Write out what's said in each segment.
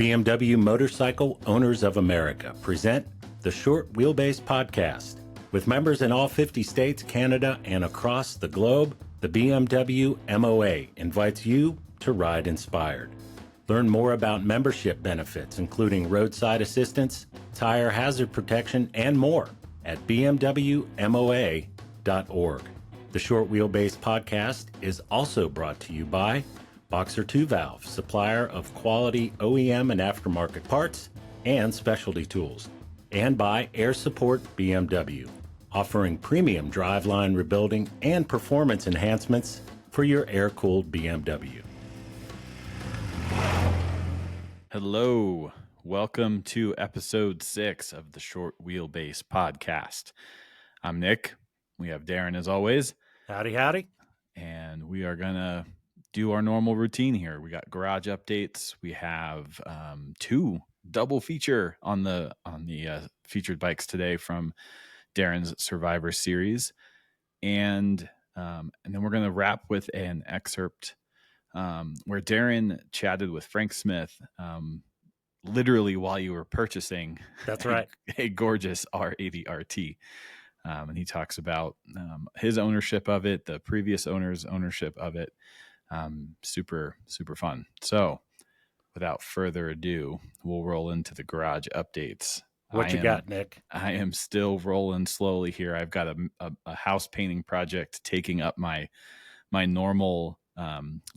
BMW Motorcycle Owners of America present the Short Wheelbase Podcast. With members in all 50 states, Canada, and across the globe, the BMW MOA invites you to ride inspired. Learn more about membership benefits, including roadside assistance, tire hazard protection, and more at bmwmoa.org. The Short Wheelbase Podcast is also brought to you by Boxer 2 Valve, supplier of quality OEM and aftermarket parts and specialty tools, and by Air Support BMW, offering premium driveline rebuilding and performance enhancements for your air-cooled BMW. Hello, welcome to episode 6 of the Short Wheelbase Podcast. I'm Nick. We have Darren as always. Howdy, howdy. And we are going to do our normal routine here. We got garage updates. We have 2 double feature on the featured bikes today from Darren's Survivor Series. And then we're going to wrap with an excerpt where Darren chatted with Frank Smith literally while you were purchasing That's right. a gorgeous R80 RT. And he talks about his ownership of it, the previous owner's ownership of it. Super, super fun. So without further ado, we'll roll into the garage updates. What you got, Nick? I am still rolling slowly here. I've got a house painting project taking up my normal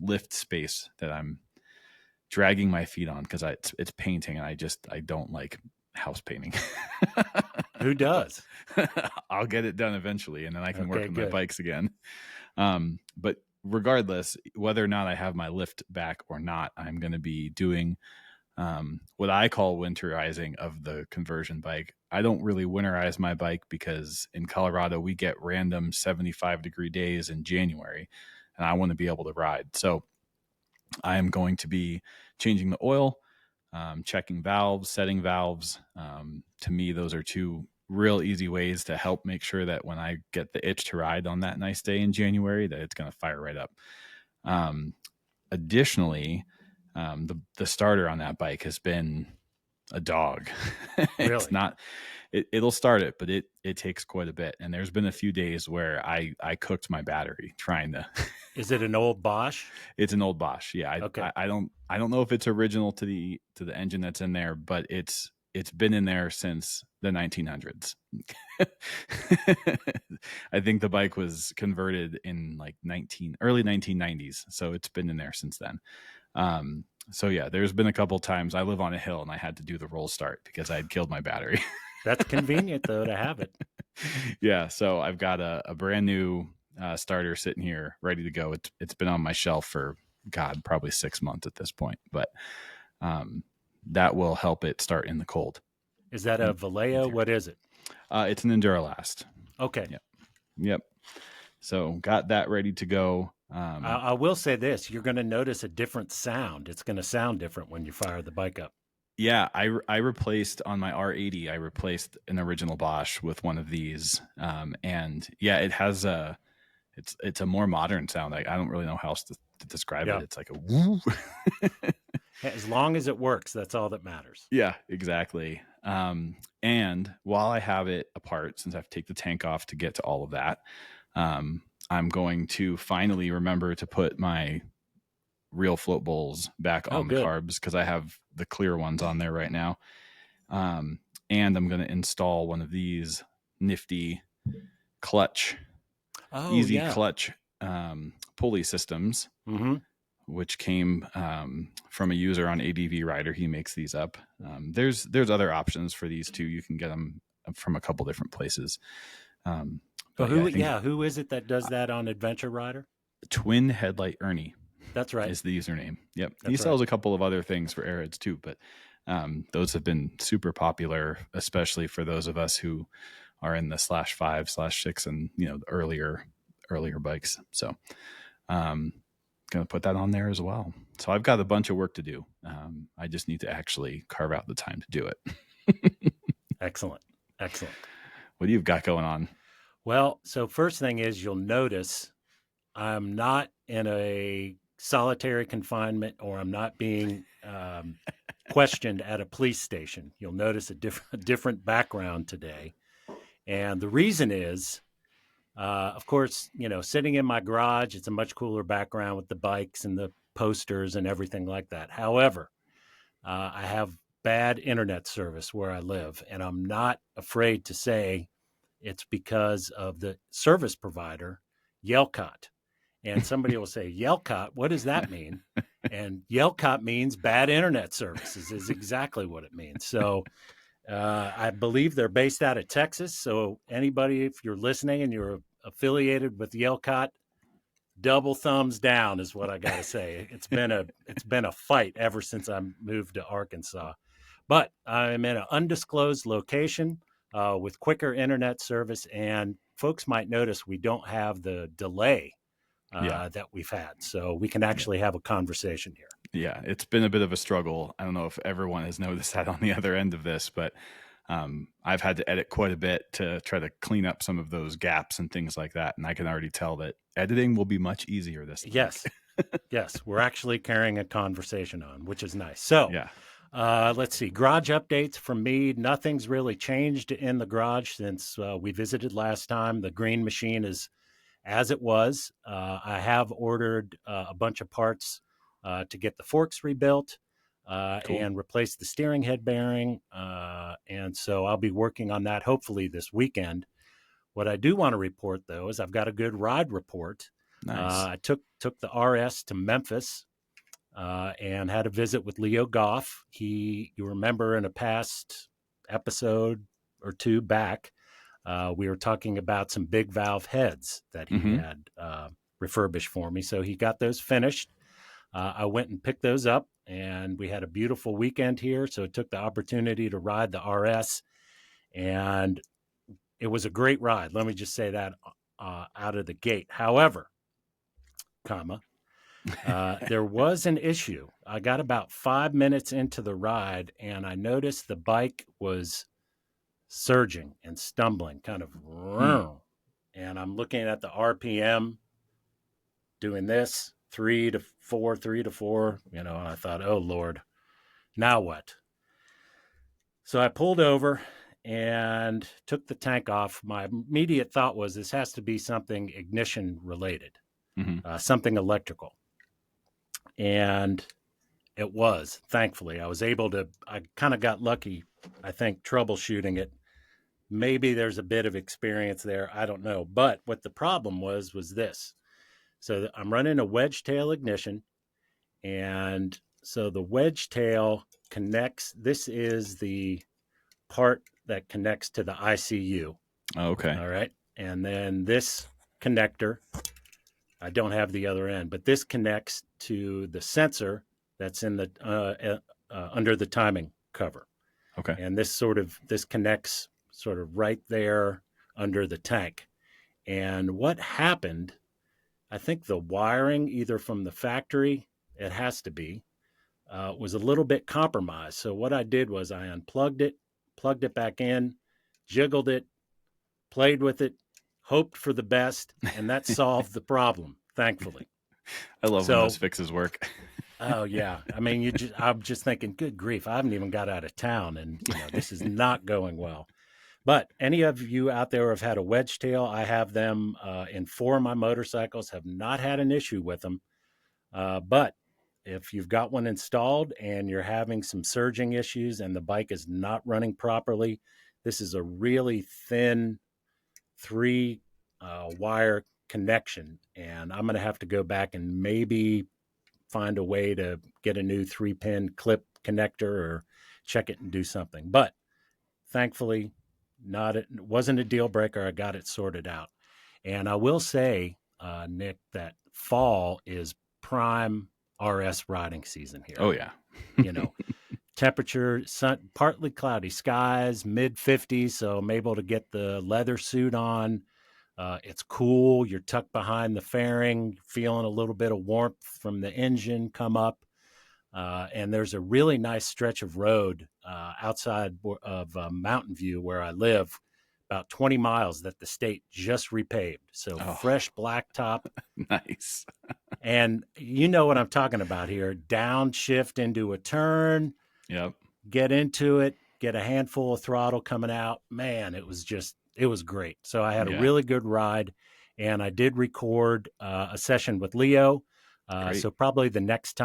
lift space that I'm dragging my feet on because it's painting, and I don't like house painting. Who does? I'll get it done eventually, and then I can work on my bikes again. But regardless, whether or not I have my lift back or not, I'm going to be doing what I call winterizing of the conversion bike. I don't really winterize my bike because in Colorado, we get random 75-degree days in January, and I want to be able to ride. So I am going to be changing the oil, checking valves, setting valves. To me, those are 2 real easy ways to help make sure that when I get the itch to ride on that nice day in January, that it's going to fire right up. Additionally, the starter on that bike has been a dog. Really? It's not, it'll start it, but it takes quite a bit. And there's been a few days where I cooked my battery trying to. Is it an old Bosch? It's an old Bosch. Yeah. Okay. I don't know if it's original to the engine that's in there, but it's been in there since the 1900s. I think the bike was converted in like early 1990s. So it's been in there since then. So yeah, there's been a couple times I live on a hill and I had to do the roll start because I had killed my battery. That's convenient though to have it. Yeah. So I've got a brand new starter sitting here ready to go. It's been on my shelf for probably 6 months at this point, but that will help it start in the cold. Is that a Vallejo? What is it? It's an Endurolast. Okay. Yep. So got that ready to go. I will say this, you're going to notice a different sound. It's going to sound different when you fire the bike up. Yeah, I replaced on my R80, I replaced an original Bosch with one of these. And yeah, it has it's a more modern sound. I don't really know how else to describe it. It's like a woo. As long as it works, that's all that matters. Yeah, exactly. And while I have it apart, since I have to take the tank off to get to all of that, I'm going to finally remember to put my real float bowls back on the carbs because I have the clear ones on there right now. And I'm going to install one of these nifty clutch, clutch pulley systems, which came from a user on ADV Rider. He makes these up. There's other options for these too. You can get them from a couple different places. But who is it that does that on Adventure Rider? Twin Headlight Ernie. That's right. Is the username. Yep. He sells a couple of other things for Airheads too, but those have been super popular, especially for those of us who are in the /5/6 and the earlier bikes. So gonna put that on there as well. So I've got a bunch of work to do. I just need to actually carve out the time to do it. Excellent. What do you've got going on? Well, so first thing is you'll notice I'm not in a solitary confinement, or I'm not being questioned at a police station. You'll notice a different background today. And the reason is, of course, sitting in my garage, it's a much cooler background with the bikes and the posters and everything like that. However, I have bad internet service where I live, and I'm not afraid to say it's because of the service provider, Yelcott. And somebody will say, Yelcott, what does that mean? And Yelcott means bad internet services is exactly what it means. So I believe they're based out of Texas. So anybody, if you're listening and you're affiliated with Yelcott, double thumbs down is what I got to say. It's been a fight ever since I moved to Arkansas. But I'm in an undisclosed location with quicker internet service, and folks might notice we don't have the delay that we've had. So we can actually have a conversation here. Yeah, it's been a bit of a struggle. I don't know if everyone has noticed that on the other end of this, but I've had to edit quite a bit to try to clean up some of those gaps and things like that. And I can already tell that editing will be much easier this week. Yes. Yes. We're actually carrying a conversation on, which is nice. So let's see. Garage updates from me. Nothing's really changed in the garage since we visited last time. The green machine is as it was. I have ordered a bunch of parts to get the forks rebuilt and replace the steering head bearing. And so I'll be working on that hopefully this weekend. What I do want to report, though, is I've got a good ride report. Nice. I took the RS to Memphis and had a visit with Leo Goff. You remember in a past episode or two back, we were talking about some big valve heads that he had refurbished for me. So he got those finished. I went and picked those up, and we had a beautiful weekend here. So took the opportunity to ride the RS, and it was a great ride. Let me just say that out of the gate. However, there was an issue. I got about 5 minutes into the ride, and I noticed the bike was surging and stumbling, kind of. And I'm looking at the RPM, doing this 3 to 4, 3 to 4. And I thought, oh Lord, now what? So I pulled over and took the tank off. My immediate thought was this has to be something ignition related, something electrical. And it was, thankfully. I kind of got lucky, I think, troubleshooting it. Maybe there's a bit of experience there. I don't know. But what the problem was this. So I'm running a wedge tail ignition. And so the wedge tail connects. This is the part that connects to the ICU. Oh, okay. All right. And then this connector, I don't have the other end, but this connects to the sensor that's in the under the timing cover. Okay. And this connects sort of right there under the tank. And what happened, I think the wiring, either from the factory, it has to be, was a little bit compromised. So what I did was I unplugged it, plugged it back in, jiggled it, played with it, hoped for the best, and that solved the problem, thankfully. I love when those fixes work. Oh, yeah. I mean, I'm just thinking, good grief, I haven't even got out of town, and this is not going well. But any of you out there who have had a wedge tail, I have them in 4 of my motorcycles, have not had an issue with them. But if you've got one installed and you're having some surging issues and the bike is not running properly, this is a really thin 3 wire connection. And I'm going to have to go back and maybe find a way to get a new 3-pin clip connector or check it and do something. But thankfully, it wasn't a deal breaker. I got it sorted out. And I will say, Nick, that fall is prime RS riding season here. Oh, yeah. Temperature, partly cloudy skies, mid 50s. So I'm able to get the leather suit on. It's cool. You're tucked behind the fairing, feeling a little bit of warmth from the engine come up. And there's a really nice stretch of road outside of Mountain View where I live, about 20 miles that the state just repaved. So fresh blacktop. Nice. And you know what I'm talking about here. Downshift into a turn. Yep. get into it, get a handful of throttle coming out. Man, it was great. So I had a Yeah. really good ride, and I did record a session with Leo. Great. So probably the next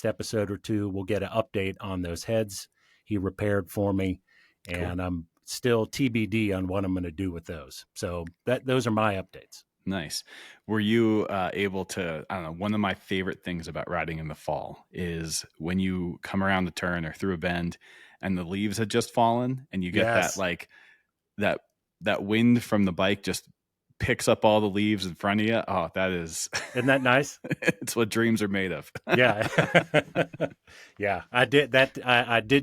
episode or two, we'll get an update on those heads he repaired for me. And Cool. I'm still TBD on what I'm going to do with those. So those are my updates. Nice. Were you able to, I don't know, one of my favorite things about riding in the fall is when you come around the turn or through a bend and the leaves had just fallen and you get that, like that wind from the bike just picks up all the leaves in front of you. Oh, Isn't that nice? It's what dreams are made of. Yeah. Yeah. I did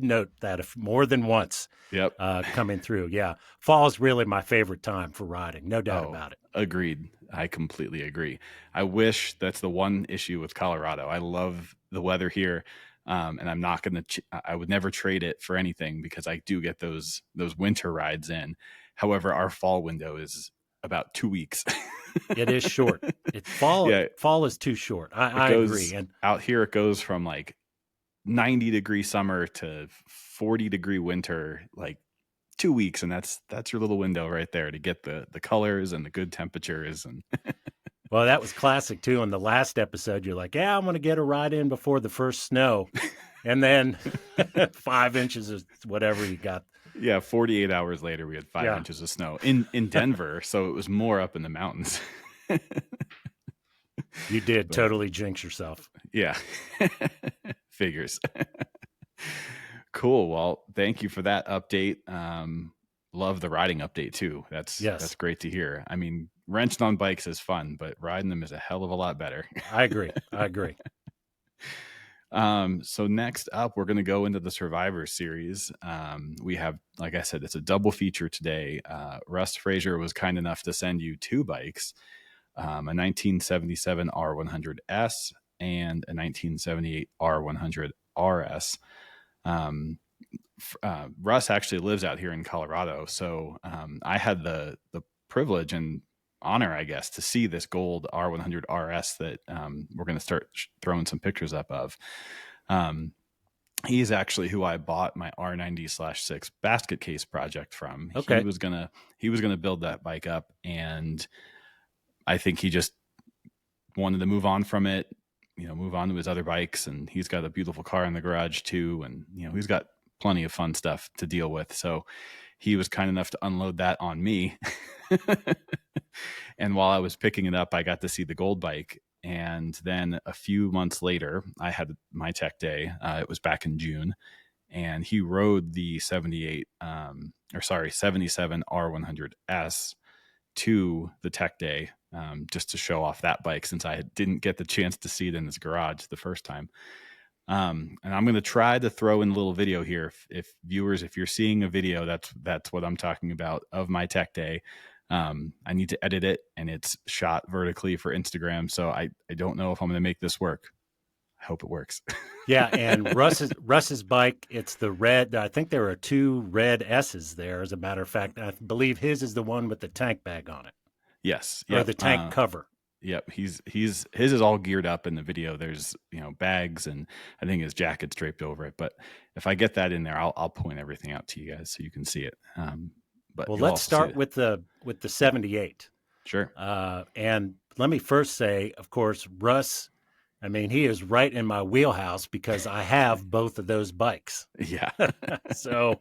note that more than once. Yep. Coming through. Yeah. Fall's really my favorite time for riding. No doubt about it. Agreed. I completely agree. I wish that's the one issue with Colorado. I love the weather here. And I'm not going to, I would never trade it for anything because I do get those winter rides in. However, our fall window is about 2 weeks. It is short. Fall is too short. I agree. And out here, it goes from like 90-degree summer to 40-degree winter, like 2 weeks. And that's your little window right there to get the colors and the good temperatures. And well, that was classic too. In the last episode, you're like, yeah, I'm going to get a ride in before the first snow. And then 5 inches of whatever you got. Yeah. 48 hours later, we had 5 inches of snow in Denver. So it was more up in the mountains. You did totally jinx yourself. Yeah. Figures. Cool. Well, thank you for that update. Love the riding update too. That's great to hear. I mean, wrenching on bikes is fun, but riding them is a hell of a lot better. I agree. So next up, we're going to go into the Survivor Series. We have, like I said, it's a double feature today. Russ Frazier was kind enough to send you 2 bikes, a 1977 R100S and a 1978 R100RS. Russ actually lives out here in Colorado. So I had the privilege and honor, I guess, to see this gold R100RS that we're going to start throwing some pictures up of. He's actually who I bought my R90/6 basket case project from. Okay. He was gonna build that bike up, and I think he just wanted to move on from it, move on to his other bikes. And he's got a beautiful car in the garage too, and he's got plenty of fun stuff to deal with. So he was kind enough to unload that on me. And while I was picking it up, I got to see the gold bike. And then a few months later, I had my tech day. It was back in June, and he rode the 77 R100S to the tech day, just to show off that bike, since I didn't get the chance to see it in his garage the first time. And I'm going to try to throw in a little video here. If viewers, if you're seeing a video, that's what I'm talking about of my tech day. I need to edit it, and it's shot vertically for Instagram. So I don't know if I'm going to make this work. I hope it works. Yeah. And Russ's bike, it's the red. I think there are 2 red S's there. As a matter of fact, I believe his is the one with the tank bag on it. Yes. Or the tank cover. Yep. His is all geared up in the video. There's, bags, and I think his jacket's draped over it. But if I get that in there, I'll point everything out to you guys so you can see it. But let's start with the 78. Sure. And let me first say, of course, Russ, I mean, he is right in my wheelhouse because I have both of those bikes. Yeah. So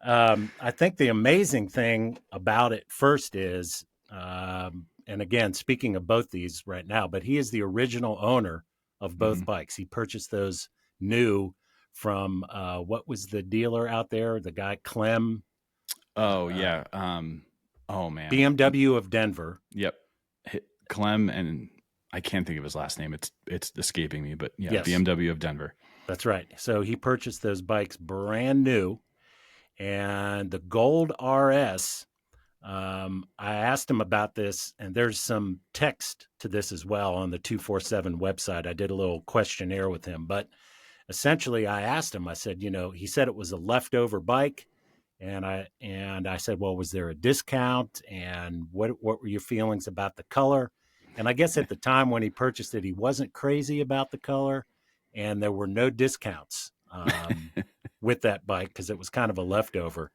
I think the amazing thing about it first is, and again, speaking of both these right now, but he is the original owner of both bikes. He purchased those new from, what was the dealer out there? The guy, Clem. Oh, yeah. Oh, man. BMW of Denver. Yep. Clem, and I can't think of his last name. It's escaping me, but yeah, yes. BMW of Denver. That's right. So he purchased those bikes brand new. And the gold RS, I asked him about this, and there's some text to this as well on the 247 website. I did a little questionnaire with him, but essentially I asked him, I said, he said it was a leftover bike. And I said, well, was there a discount? And what were your feelings about the color? And I guess at the time when he purchased it, he wasn't crazy about the color, and there were no discounts with that bike because it was kind of a leftover.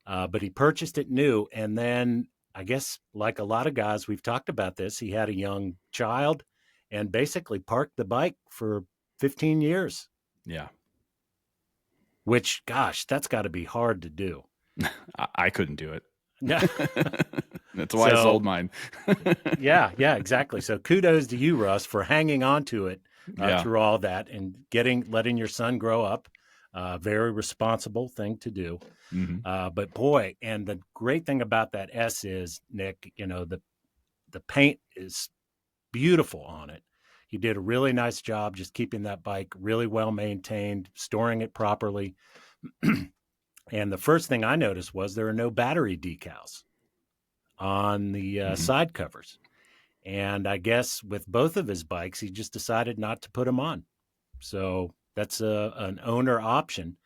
But he purchased it new. And then I guess like a lot of guys, we've talked about this, he had a young child and basically parked the bike for 15 years. Yeah. Which, gosh, that's got to be hard to do. I couldn't do it. Yeah. That's why I sold mine. yeah, exactly. So kudos to you, Russ, for hanging on to it through all that and letting your son grow up. Very responsible thing to do. Mm-hmm. But boy, and the great thing about that S is, Nick, the paint is beautiful on it. He did a really nice job just keeping that bike really well maintained, storing it properly. And the first thing I noticed was there are no battery decals on the side covers. And I guess with both of his bikes, he just decided not to put them on. So that's an owner option.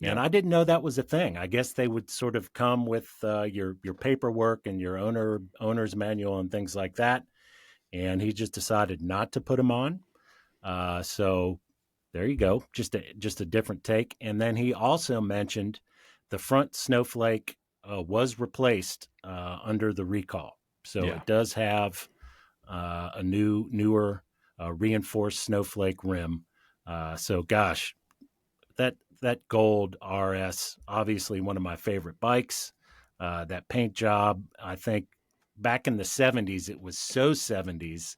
And I didn't know that was a thing. I guess they would sort of come with your paperwork and your owner's manual and things like that. And he just decided not to put them on. So there you go. Just a different take. And then he also mentioned the front snowflake was replaced under the recall. So it does have a newer reinforced snowflake rim. So gosh, that gold RS, obviously one of my favorite bikes. That paint job, I think back in the 70s, it was so 70s.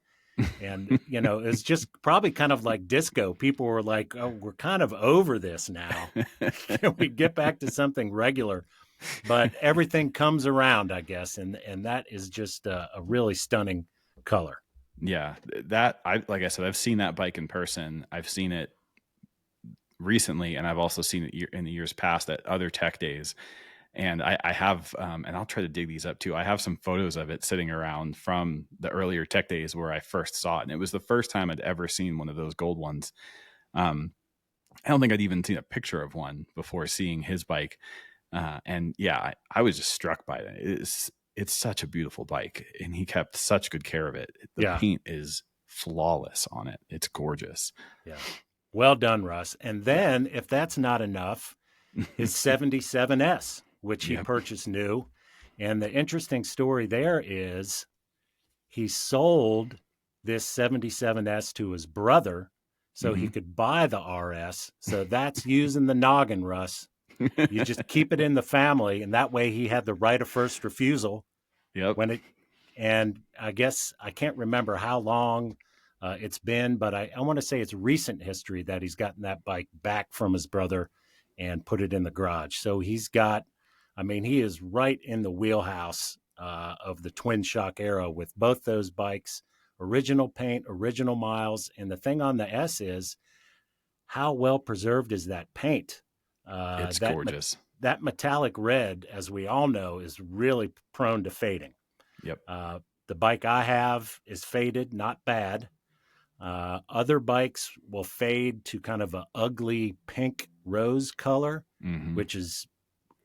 And, it's just probably kind of like disco. People were like, oh, we're kind of over this now. Can we get back to something regular? But everything comes around, I guess. And that is just a really stunning color. Yeah, like I said, I've seen that bike in person. I've seen it recently, and I've also seen it in the years past at other tech days. And I have, and I'll try to dig these up too. I have some photos of it sitting around from the earlier tech days where I first saw it. And it was the first time I'd ever seen one of those gold ones. I don't think I'd even seen a picture of one before seeing his bike. And yeah, I was just struck by it. It's such a beautiful bike, and he kept such good care of it. The paint is flawless on it. It's gorgeous. Yeah. Well done, Russ. And then if that's not enough, his 77S, which he purchased new. And the interesting story there is he sold this 77S to his brother so he could buy the RS. So that's using the noggin, Russ. You just keep it in the family, and that way he had the right of first refusal. And I guess I can't remember how long it's been, but I want to say it's recent history that he's gotten that bike back from his brother and put it in the garage. So he is right in the wheelhouse of the twin shock era with both those bikes, original paint, original miles. And the thing on the S is, how well preserved is that paint? It's gorgeous. That metallic red, as we all know, is really prone to fading. Yep. The bike I have is faded, not bad. Other bikes will fade to kind of an ugly pink rose color, which is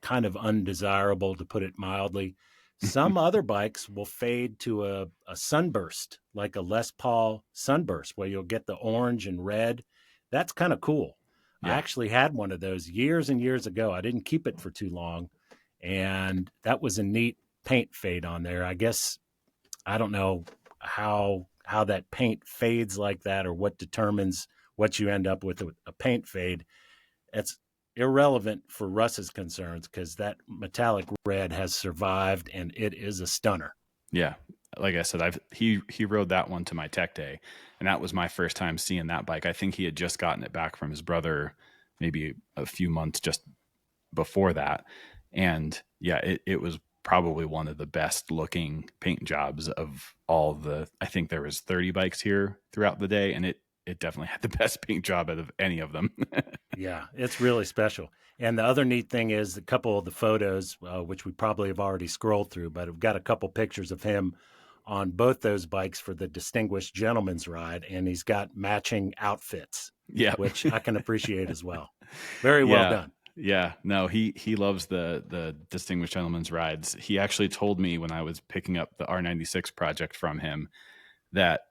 kind of undesirable, to put it mildly. Some other bikes will fade to a sunburst, like a Les Paul sunburst, where you'll get the orange and red. That's kind of cool. Yeah. I actually had one of those years and years ago. I didn't keep it for too long, and that was a neat paint fade on there. I guess I don't know how that paint fades like that, or what determines what you end up with a paint fade. It's irrelevant for Russ's concerns, because that metallic red has survived, and it is a stunner. Yeah. Like I said, he rode that one to my tech day, and that was my first time seeing that bike. I think he had just gotten it back from his brother, maybe a few months just before that. And yeah, it was probably one of the best looking paint jobs of all I think there was 30 bikes here throughout the day, and it definitely had the best paint job out of any of them. Yeah, it's really special. And the other neat thing is a couple of the photos, which we probably have already scrolled through, but I've got a couple pictures of him on both those bikes for the Distinguished Gentleman's Ride, and he's got matching outfits, which I can appreciate as well. Very well done. Yeah, no, he loves the Distinguished Gentleman's Rides. He actually told me when I was picking up the R96 project from him that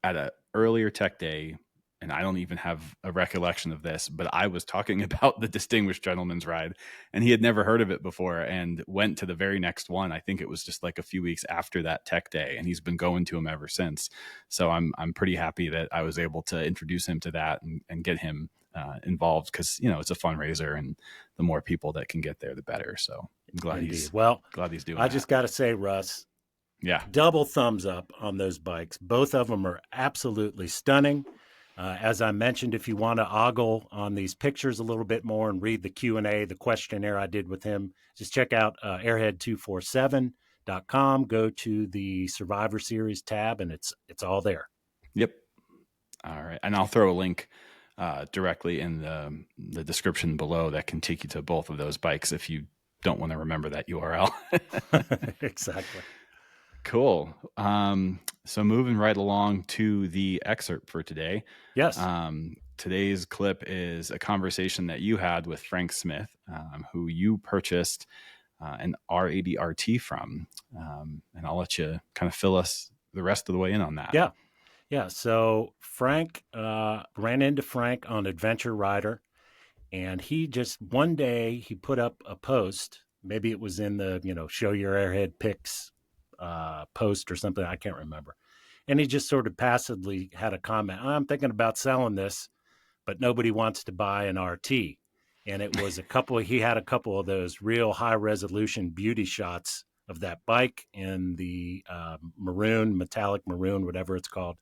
at an earlier tech day, and I don't even have a recollection of this, but I was talking about the Distinguished Gentleman's Ride, and he had never heard of it before and went to the very next one. I think it was just like a few weeks after that tech day, and he's been going to them ever since. So I'm pretty happy that I was able to introduce him to that and get him involved, because, you know, it's a fundraiser, and the more people that can get there, the better. So I'm glad he's doing I that. just got to say, Russ, yeah, double thumbs up on those bikes. Both of them are absolutely stunning. As I mentioned, if you want to ogle on these pictures a little bit more and read the Q&A, the questionnaire I did with him, just check out airhead247.com. Go to the Survivor Series tab, and it's all there. Yep. All right. And I'll throw a link directly in the description below that can take you to both of those bikes if you don't want to remember that URL. Exactly. Cool. So moving right along to the excerpt for today. Yes. Today's clip is a conversation that you had with Frank Smith, who you purchased an R80 RT from. And I'll let you kind of fill us the rest of the way in on that. Yeah. So Frank, ran into Frank on Adventure Rider, and he just one day he put up a post. Maybe it was in the, show your Airhead pics post or something. I can't remember. And he just sort of passively had a comment. I'm thinking about selling this, but nobody wants to buy an RT. And it was he had a couple of those real high resolution beauty shots of that bike in the metallic maroon, whatever it's called.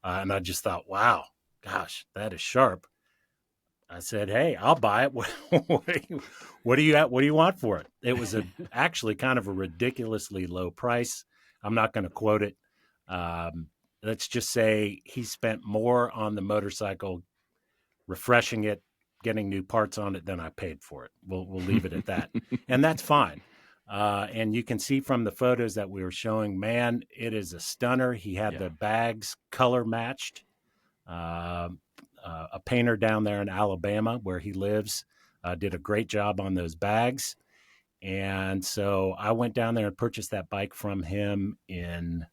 And I just thought, wow, gosh, that is sharp. I said, hey, I'll buy it. What do you want for it? It was actually kind of a ridiculously low price. I'm not going to quote it. Let's just say he spent more on the motorcycle, refreshing it, getting new parts on it than I paid for it. We'll leave it at that. And that's fine. And you can see from the photos that we were showing, man, it is a stunner. He had the bags color matched. A painter down there in Alabama where he lives did a great job on those bags. And so I went down there and purchased that bike from him in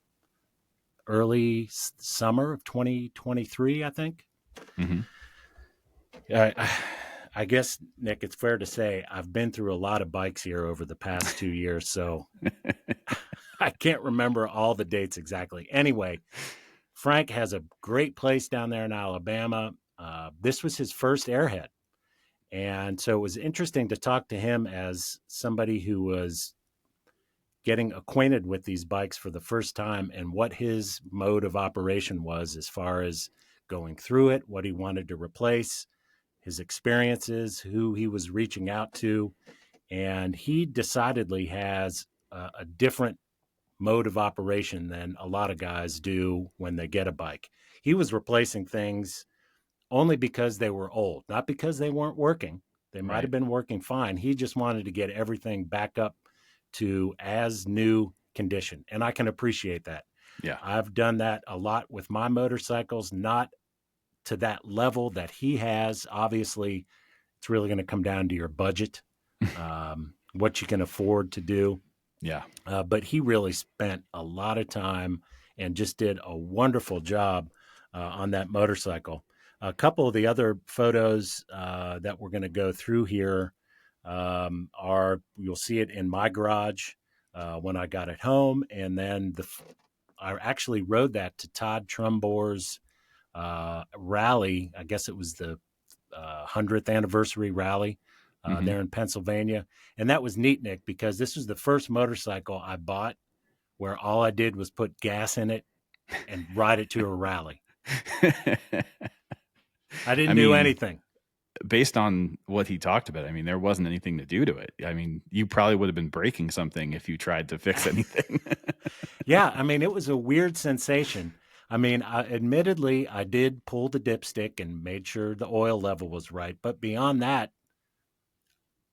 early summer of 2023, I think. Mm-hmm. I guess, Nick, it's fair to say I've been through a lot of bikes here over the past 2 years, so I can't remember all the dates exactly. Anyway, Frank has a great place down there in Alabama. This was his first Airhead. And so it was interesting to talk to him as somebody who was getting acquainted with these bikes for the first time and what his mode of operation was as far as going through it, what he wanted to replace, his experiences, who he was reaching out to. And he decidedly has a different mode of operation than a lot of guys do when they get a bike. He was replacing things only because they were old, not because they weren't working. They might have been working fine. He just wanted to get everything back up to as new condition. And I can appreciate that. Yeah. I've done that a lot with my motorcycles, not to that level that he has. Obviously, it's really going to come down to your budget, what you can afford to do. Yeah. But he really spent a lot of time and just did a wonderful job on that motorcycle. A couple of the other photos that we're going to go through here you'll see it in my garage when I got it home. And then I actually rode that to Todd Trumbore's rally. I guess it was the 100th anniversary rally there in Pennsylvania. And that was neat, Nick, because this was the first motorcycle I bought where all I did was put gas in it and ride it to a rally. I didn't do anything. Based on what he talked about, there wasn't anything to do to it. You probably would have been breaking something if you tried to fix anything. Yeah, it was a weird sensation. Admittedly, I did pull the dipstick and made sure the oil level was right. But beyond that,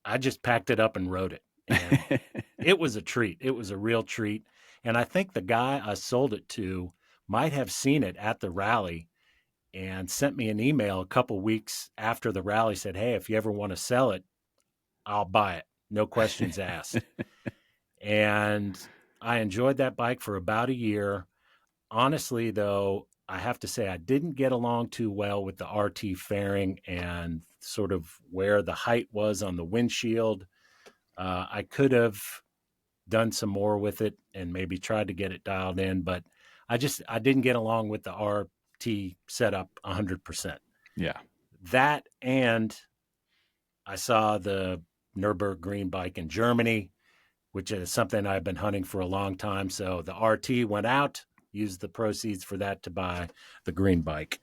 I just packed it up and rode it. And it was a treat. It was a real treat. And I think the guy I sold it to might have seen it at the rally and sent me an email a couple weeks after the rally, said, hey, if you ever want to sell it, I'll buy it. No questions asked. And I enjoyed that bike for about a year. Honestly, though, I have to say I didn't get along too well with the RT fairing and sort of where the height was on the windshield. I could have done some more with it and maybe tried to get it dialed in, but I didn't get along with the RT setup 100%. Yeah. That, and I saw the Nürburgring bike in Germany, which is something I've been hunting for a long time. So the RT went out, used the proceeds for that to buy the green bike.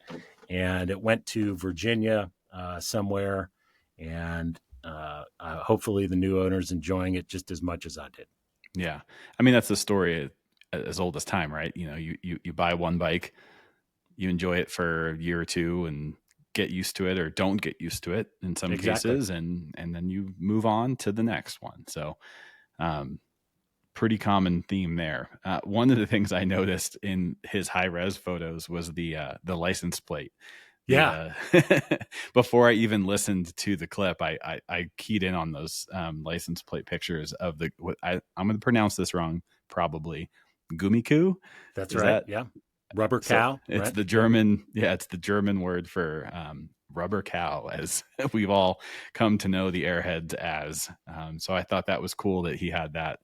And it went to Virginia somewhere. And hopefully the new owner's enjoying it just as much as I did. Yeah. I mean, that's the story as old as time, right? You know, you buy one bike, you enjoy it for a year or two and get used to it, or don't get used to it in some cases. And then you move on to the next one. So, pretty common theme there. One of the things I noticed in his high res photos was the license plate. Yeah. Before I even listened to the clip, I keyed in on those license plate pictures of I'm going to pronounce this wrong, probably Gumiku. That's right. Yeah. Rubber cow. It's right? the German. Yeah. It's the German word for rubber cow, as we've all come to know the Airheads as. So I thought that was cool that he had that,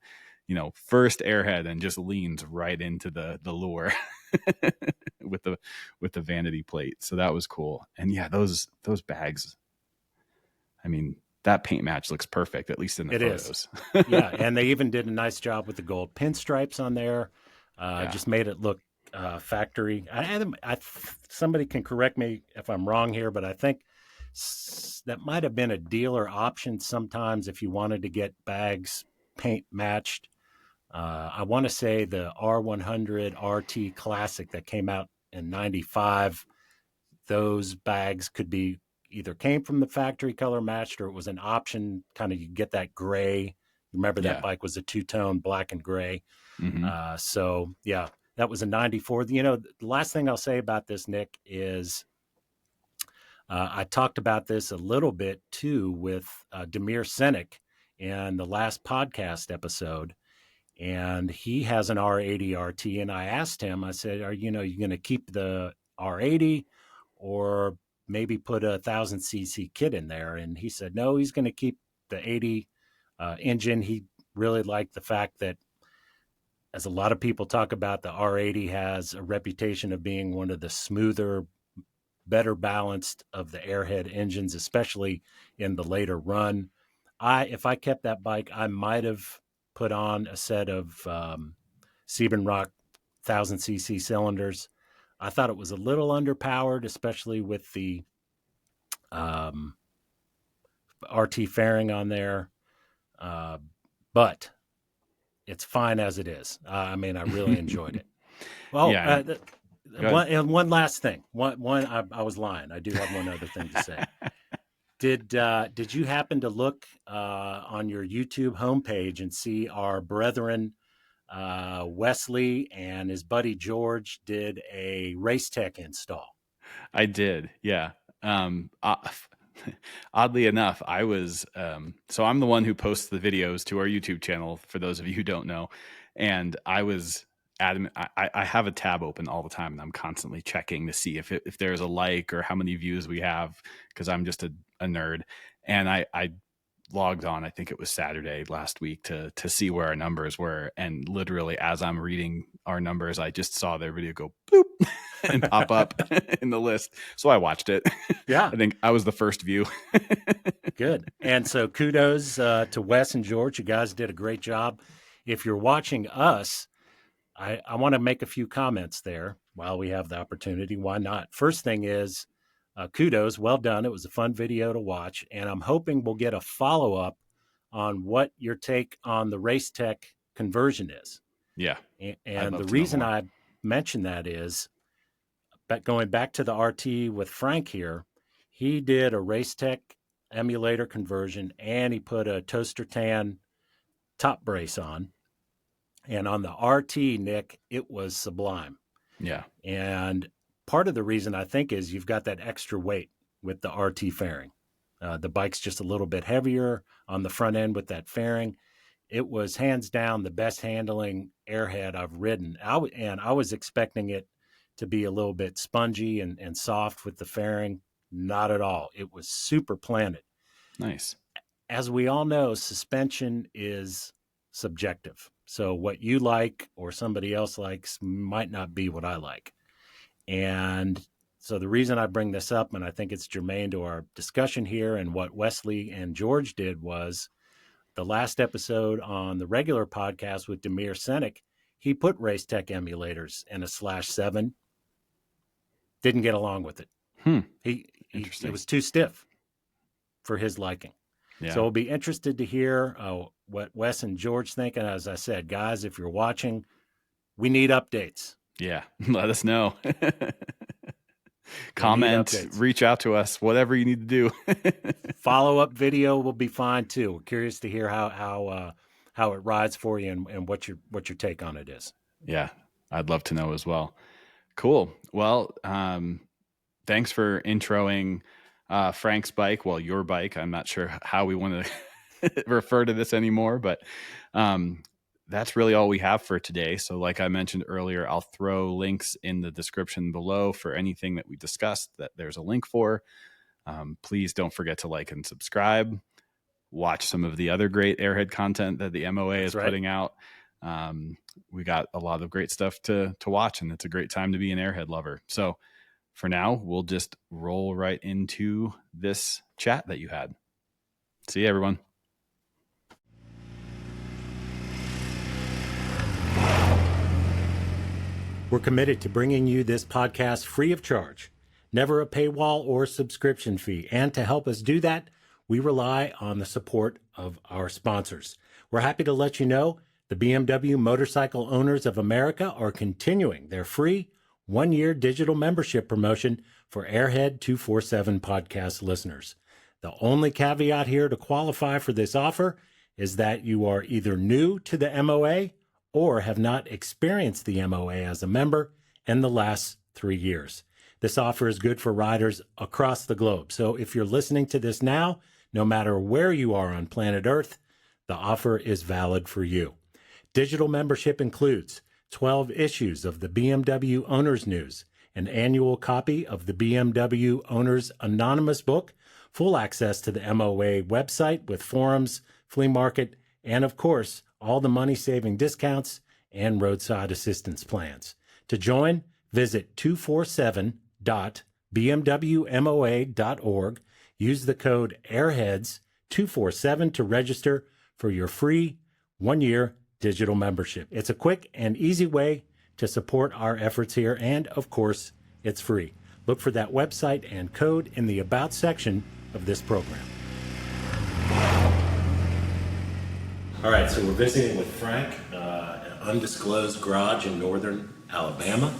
first Airhead and just leans right into the lure with the vanity plate. So that was cool. And yeah, those bags, I mean, that paint match looks perfect, at least in the photos. Yeah. And they even did a nice job with the gold pinstripes on there. Just made it look factory. Somebody can correct me if I'm wrong here, but I think that might have been a dealer option sometimes if you wanted to get bags paint matched. I want to say the R100RT Classic that came out in 95, those bags could be either came from the factory color matched or it was an option, kind of you get that gray. Remember that bike was a two-tone black and gray. Mm-hmm. So, yeah, that was a 94. The last thing I'll say about this, Nick, is I talked about this a little bit, too, with Demir Senik in the last podcast episode. And he has an R80 RT. And I asked him, I said, are you going to keep the R80 or maybe put a 1000cc kit in there? And he said, no, he's going to keep the 80 engine. He really liked the fact that, as a lot of people talk about, the R80 has a reputation of being one of the smoother, better balanced of the Airhead engines, especially in the later run. If I kept that bike, I might have put on a set of Siebenrock 1000cc cylinders. I thought it was a little underpowered, especially with the RT fairing on there. But it's fine as it is. I mean, I really enjoyed it. Well, yeah. One last thing. I was lying. I do have one other thing to say. Did you happen to look on your YouTube homepage and see our brethren Wesley and his buddy George did a Race Tech install? I did, yeah. Oddly enough, I was so I'm the one who posts the videos to our YouTube channel, for those of you who don't know, and I was adamant. I have a tab open all the time, and I'm constantly checking to see if there's a like or how many views we have, because I'm just a nerd. And I logged on, I think it was Saturday last week, to see where our numbers were, and literally as I'm reading our numbers, I just saw their video go bloop and pop up in the list. So I watched it. Yeah. I think I was the first view. Good. And so kudos to Wes and George. You guys did a great job. If you're watching us, I want to make a few comments there while we have the opportunity. Why not? First thing is, kudos. Well done. It was a fun video to watch. And I'm hoping we'll get a follow-up on what your take on the Race Tech conversion is. Yeah. And the reason I mention that is, going back to the RT with Frank here, he did a Race Tech emulator conversion and he put a toaster tan top brace on. And on the RT, Nick, it was sublime. Yeah. And part of the reason, I think, is you've got that extra weight with the RT fairing. The bike's just a little bit heavier on the front end with that fairing. It was hands down the best handling Airhead I've ridden. I was expecting it to be a little bit spongy and soft with the fairing. Not at all. It was super planted. Nice. As we all know, suspension is subjective. So what you like or somebody else likes might not be what I like. And so the reason I bring this up, and I think it's germane to our discussion here and what Wesley and George did, was the last episode on the regular podcast with Demir Senik, he put Racetech emulators in a /7. Didn't get along with it. It was too stiff for his liking. Yeah. So we'll be interested to hear what Wes and George think. And as I said, guys, if you're watching, we need updates. Yeah, let us know. Comment, reach out to us, whatever you need to do. Follow-up video will be fine too. We're curious to hear how it rides for you and what your take on it is. Yeah, I'd love to know as well. Cool. Well, thanks for introing Frank's bike. Well, your bike. I'm not sure how we want to refer to this anymore, but that's really all we have for today. So like I mentioned earlier, I'll throw links in the description below for anything that we discussed that there's a link for. Please don't forget to like and subscribe. Watch some of the other great Airhead content that the MOA is putting out. We got a lot of great stuff to watch, and it's a great time to be an Airhead lover. So for now, we'll just roll right into this chat that you had. See you, everyone. We're committed to bringing you this podcast free of charge, never a paywall or subscription fee. And to help us do that, we rely on the support of our sponsors. We're happy to let you know the BMW Motorcycle Owners of America are continuing their free 1-year digital membership promotion for Airhead 247 podcast listeners. The only caveat here to qualify for this offer is that you are either new to the MOA or have not experienced the MOA as a member in the last 3 years. This offer is good for riders across the globe. So if you're listening to this now, no matter where you are on planet Earth, the offer is valid for you. Digital membership includes 12 issues of the BMW Owners News, an annual copy of the BMW Owners Anonymous book, full access to the MOA website with forums, flea market, and of course, all the money-saving discounts and roadside assistance plans. To join, visit 247.bmwmoa.org. Use the code AIRHEADS247 to register for your free 1-year digital membership. It's a quick and easy way to support our efforts here, and of course, it's free. Look for that website and code in the About section of this program. All right, so we're visiting with Frank, an undisclosed garage in northern Alabama.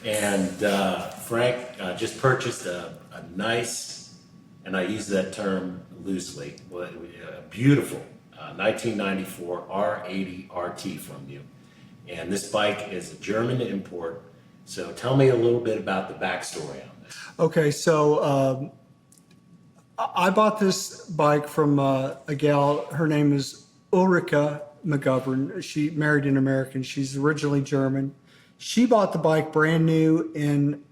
And Frank just purchased a nice, and I use that term loosely, a beautiful 1994 R80 RT from you. And this bike is a German import. So tell me a little bit about the backstory on this. Okay, so I bought this bike from a gal. Her name is Ulrika McGovern. She married an American. She's originally German. She bought the bike brand new in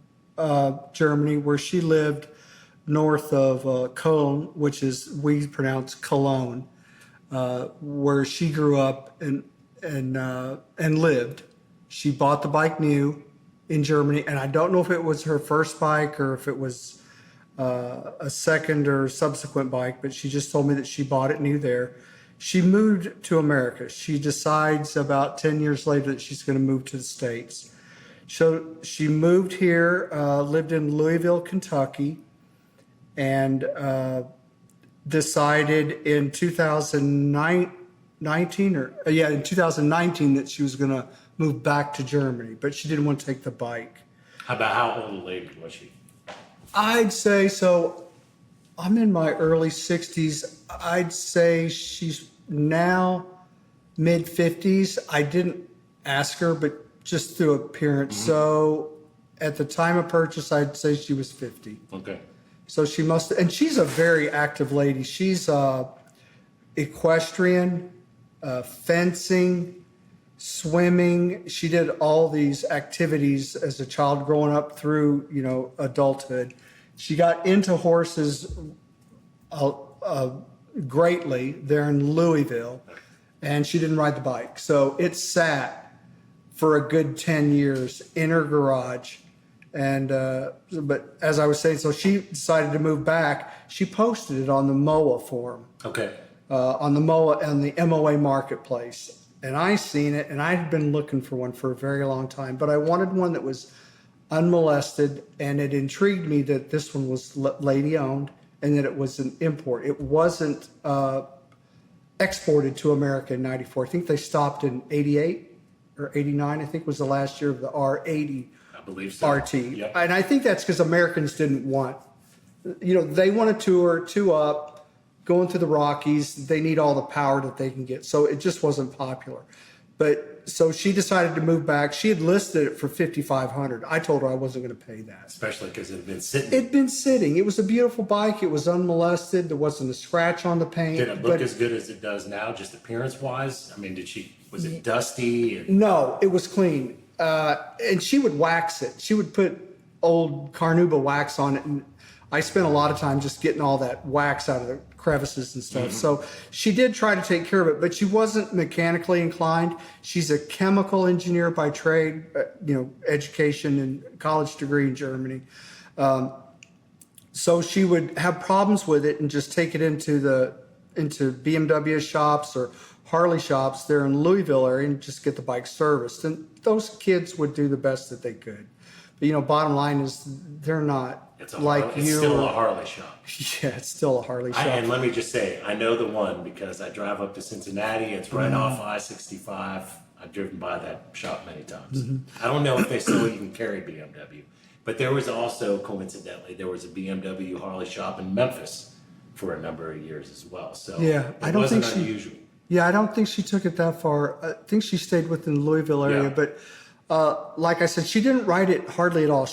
Germany, where she lived north of Cologne, which is, we pronounce Cologne, where she grew up and lived. She bought the bike new in Germany, and I don't know if it was her first bike or if it was a second or subsequent bike, but she just told me that she bought it new there. She moved to America. She decides about 10 years later that she's going to move to the States. So she moved here, lived in Louisville, Kentucky, and decided in 2019 that she was going to move back to Germany, but she didn't want to take the bike. How old a lady was she? I'd say, so I'm in my early 60s. I'd say she's now mid 50s. I didn't ask her, but just through appearance. Mm-hmm. So at the time of purchase, I'd say she was 50. Okay. So she must, and she's a very active lady. She's equestrian, fencing. swimming. She did all these activities as a child growing up through, adulthood. She got into horses greatly there in Louisville, and she didn't ride the bike. So it sat for a good 10 years in her garage. And but as I was saying, so she decided to move back. She posted it on the MOA forum. Okay. On the MOA marketplace. And I seen it, and I had been looking for one for a very long time, but I wanted one that was unmolested, and it intrigued me that this one was lady owned and that it was an import. It wasn't exported to America in '94. I think they stopped in '88 or '89. I think was the last year of the R80 RT. Yep. And I think that's because Americans didn't want, they want to tour, two up, going through the Rockies. They need all the power that they can get. So it just wasn't popular. But so she decided to move back. She had listed it for $5,500. I told her I wasn't going to pay that. Especially because it had been sitting. It'd been sitting. It was a beautiful bike. It was unmolested. There wasn't a scratch on the paint. Did it look as good as it does now, just appearance wise? I mean, was it dusty? No, it was clean. And she would wax it. She would put old Carnauba wax on it. And I spent a lot of time just getting all that wax out of the crevices and stuff. Mm-hmm. So she did try to take care of it, but she wasn't mechanically inclined. She's a chemical engineer by trade, education and college degree in Germany. So she would have problems with it and just take it into BMW shops or Harley shops there in Louisville area and just get the bike serviced. And those kids would do the best that they could. But, bottom line is they're not like you. It's still a Harley shop. Yeah, it's still a Harley shop. And let me just say, I know the one because I drive up to Cincinnati. It's right off I-65. I've driven by that shop many times. Mm-hmm. I don't know if they still even carry BMW. But there was also, coincidentally, there was a BMW Harley shop in Memphis for a number of years as well. So yeah, I don't think unusual. I don't think she took it that far. I think she stayed within the Louisville area. Yeah. But like I said, she didn't ride it hardly at all.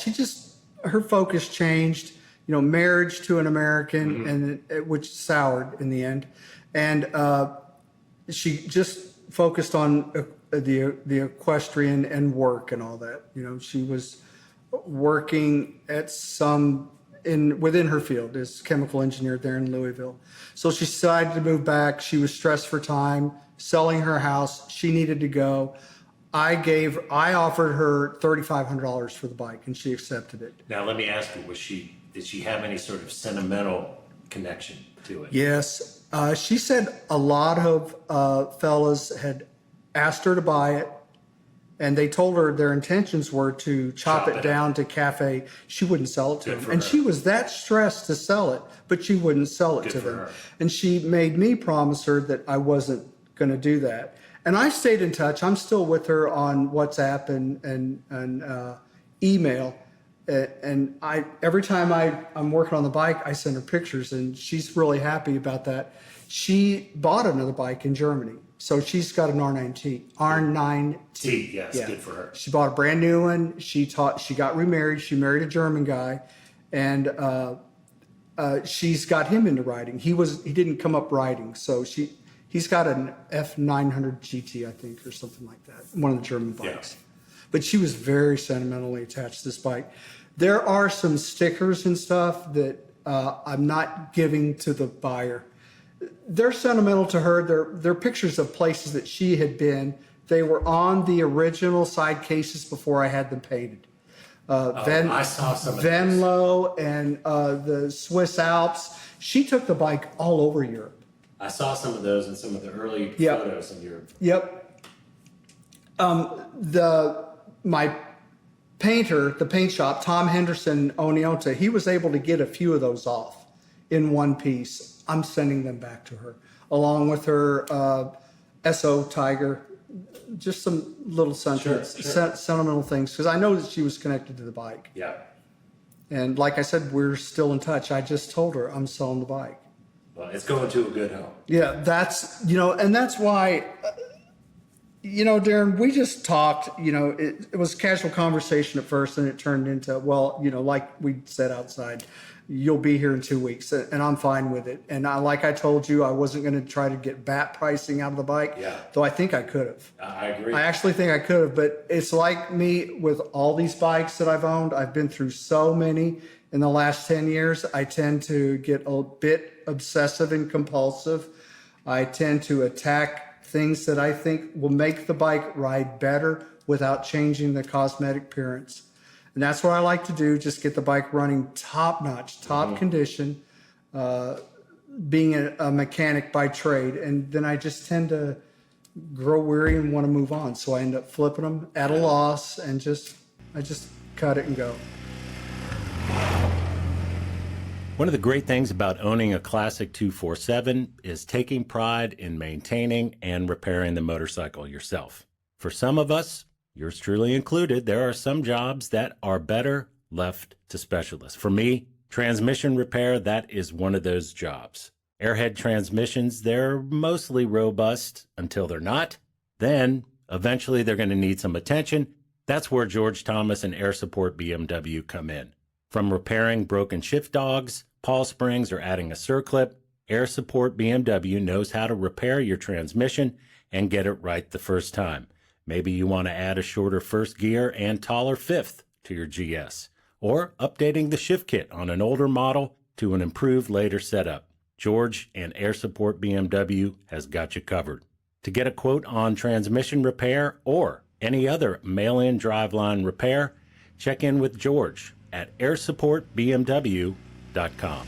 Her focus changed, marriage to an American, and which soured in the end. And she just focused on the equestrian and work and all that. She was working at within her field as chemical engineer there in Louisville. So she decided to move back. She was stressed for time, selling her house. She needed to go. I offered her $3,500 for the bike, and she accepted it. Now, let me ask you, did she have any sort of sentimental connection to it? Yes. She said a lot of fellas had asked her to buy it, and they told her their intentions were to chop it down to cafe. She wouldn't sell it to them. And she was that stressed to sell it, but she wouldn't sell it to them. And she made me promise her that I wasn't going to do that. And I stayed in touch. I'm still with her on WhatsApp and email. And every time I'm working on the bike, I send her pictures, and she's really happy about that. She bought another bike in Germany. So she's got an R9T. R9T. Yes, yeah. Good for her. She bought a brand new one. She got remarried. She married a German guy. And she's got him into riding. He didn't come up riding. So he's got an F900 GT, I think, or something like that. One of the German bikes. Yeah. But she was very sentimentally attached to this bike. There are some stickers and stuff that I'm not giving to the buyer. They're sentimental to her. They're pictures of places that she had been. They were on the original side cases before I had them painted. I saw some of Venlo and the Swiss Alps. She took the bike all over Europe. I saw some of those in some of the early photos in Europe. Yep. My painter, the paint shop, Tom Henderson Oneonta, he was able to get a few of those off in one piece. I'm sending them back to her, along with her SO Tiger, just some little sentimental things, because I know that she was connected to the bike. Yeah. And like I said, we're still in touch. I just told her I'm selling the bike. Well, it's going to a good home. Yeah, that's, and that's why, Darren, we just talked, it was casual conversation at first, and it turned into, like we said outside, you'll be here in 2 weeks, and I'm fine with it. And like I told you, I wasn't going to try to get bat pricing out of the bike, though I think I could have. I agree. I actually think I could have, but it's like me with all these bikes that I've owned. I've been through so many in the last 10 years. I tend to get a bit obsessive and compulsive. I tend to attack things that I think will make the bike ride better without changing the cosmetic appearance. And that's what I like to do, just get the bike running top-notch, top condition, being a mechanic by trade. And then I just tend to grow weary and want to move on. So I end up flipping them at a loss and I just cut it and go. One of the great things about owning a classic 247 is taking pride in maintaining and repairing the motorcycle yourself. For some of us, yours truly included, there are some jobs that are better left to specialists. For me, transmission repair, that is one of those jobs. Airhead transmissions, they're mostly robust until they're not. Then, eventually, they're going to need some attention. That's where George Thomas and Air Support BMW come in. From repairing broken shift dogs, pawl springs, or adding a circlip, Air Support BMW knows how to repair your transmission and get it right the first time. Maybe you want to add a shorter first gear and taller fifth to your GS, or updating the shift kit on an older model to an improved later setup. George and Air Support BMW has got you covered. To get a quote on transmission repair or any other mail-in driveline repair, check in with George at airsupportbmw.com.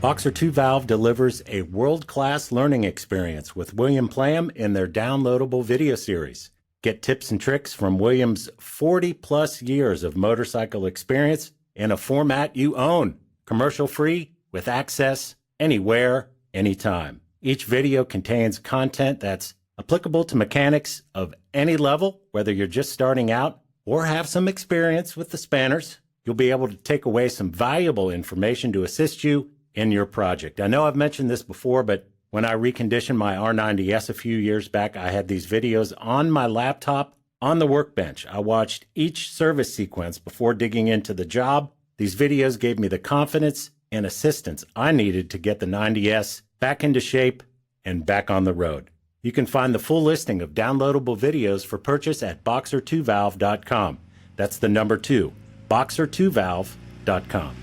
Boxer 2 Valve delivers a world-class learning experience with William Plam in their downloadable video series. Get tips and tricks from William's 40-plus years of motorcycle experience in a format you own, commercial-free, with access anywhere, anytime. Each video contains content that's applicable to mechanics of any level, whether you're just starting out or have some experience with the spanners. You'll be able to take away some valuable information to assist you in your project. I know I've mentioned this before, but when I reconditioned my R90S a few years back, I had these videos on my laptop on the workbench. I watched each service sequence before digging into the job. These videos gave me the confidence and assistance I needed to get the 90S back into shape and back on the road. You can find the full listing of downloadable videos for purchase at boxer2valve.com. That's the number 2, boxer2valve.com.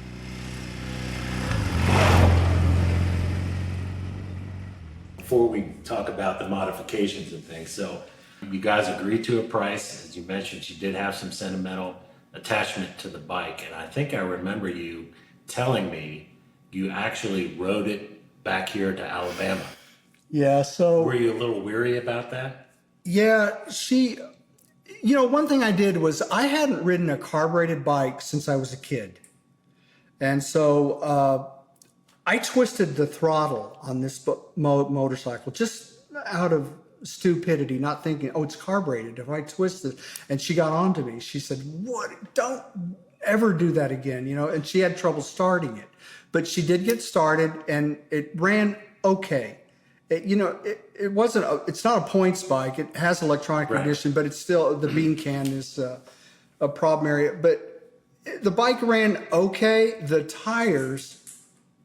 Before we talk about the modifications and things, so you guys agreed to a price. As you mentioned, you did have some sentimental attachment to the bike, and I think I remember you telling me you actually rode it back here to Alabama. Yeah, so... Were you a little weary about that? Yeah, one thing I did was I hadn't ridden a carbureted bike since I was a kid. And so I twisted the throttle on this motorcycle just out of stupidity, not thinking, oh, it's carbureted. If I twist it, and she got on to me. She said, "What? Don't ever do that again." And she had trouble starting it, but she did get started, and it ran okay. It wasn't. It's not a points bike. It has electronic ignition, but it's still, the bean can is a problem area. But the bike ran okay. The tires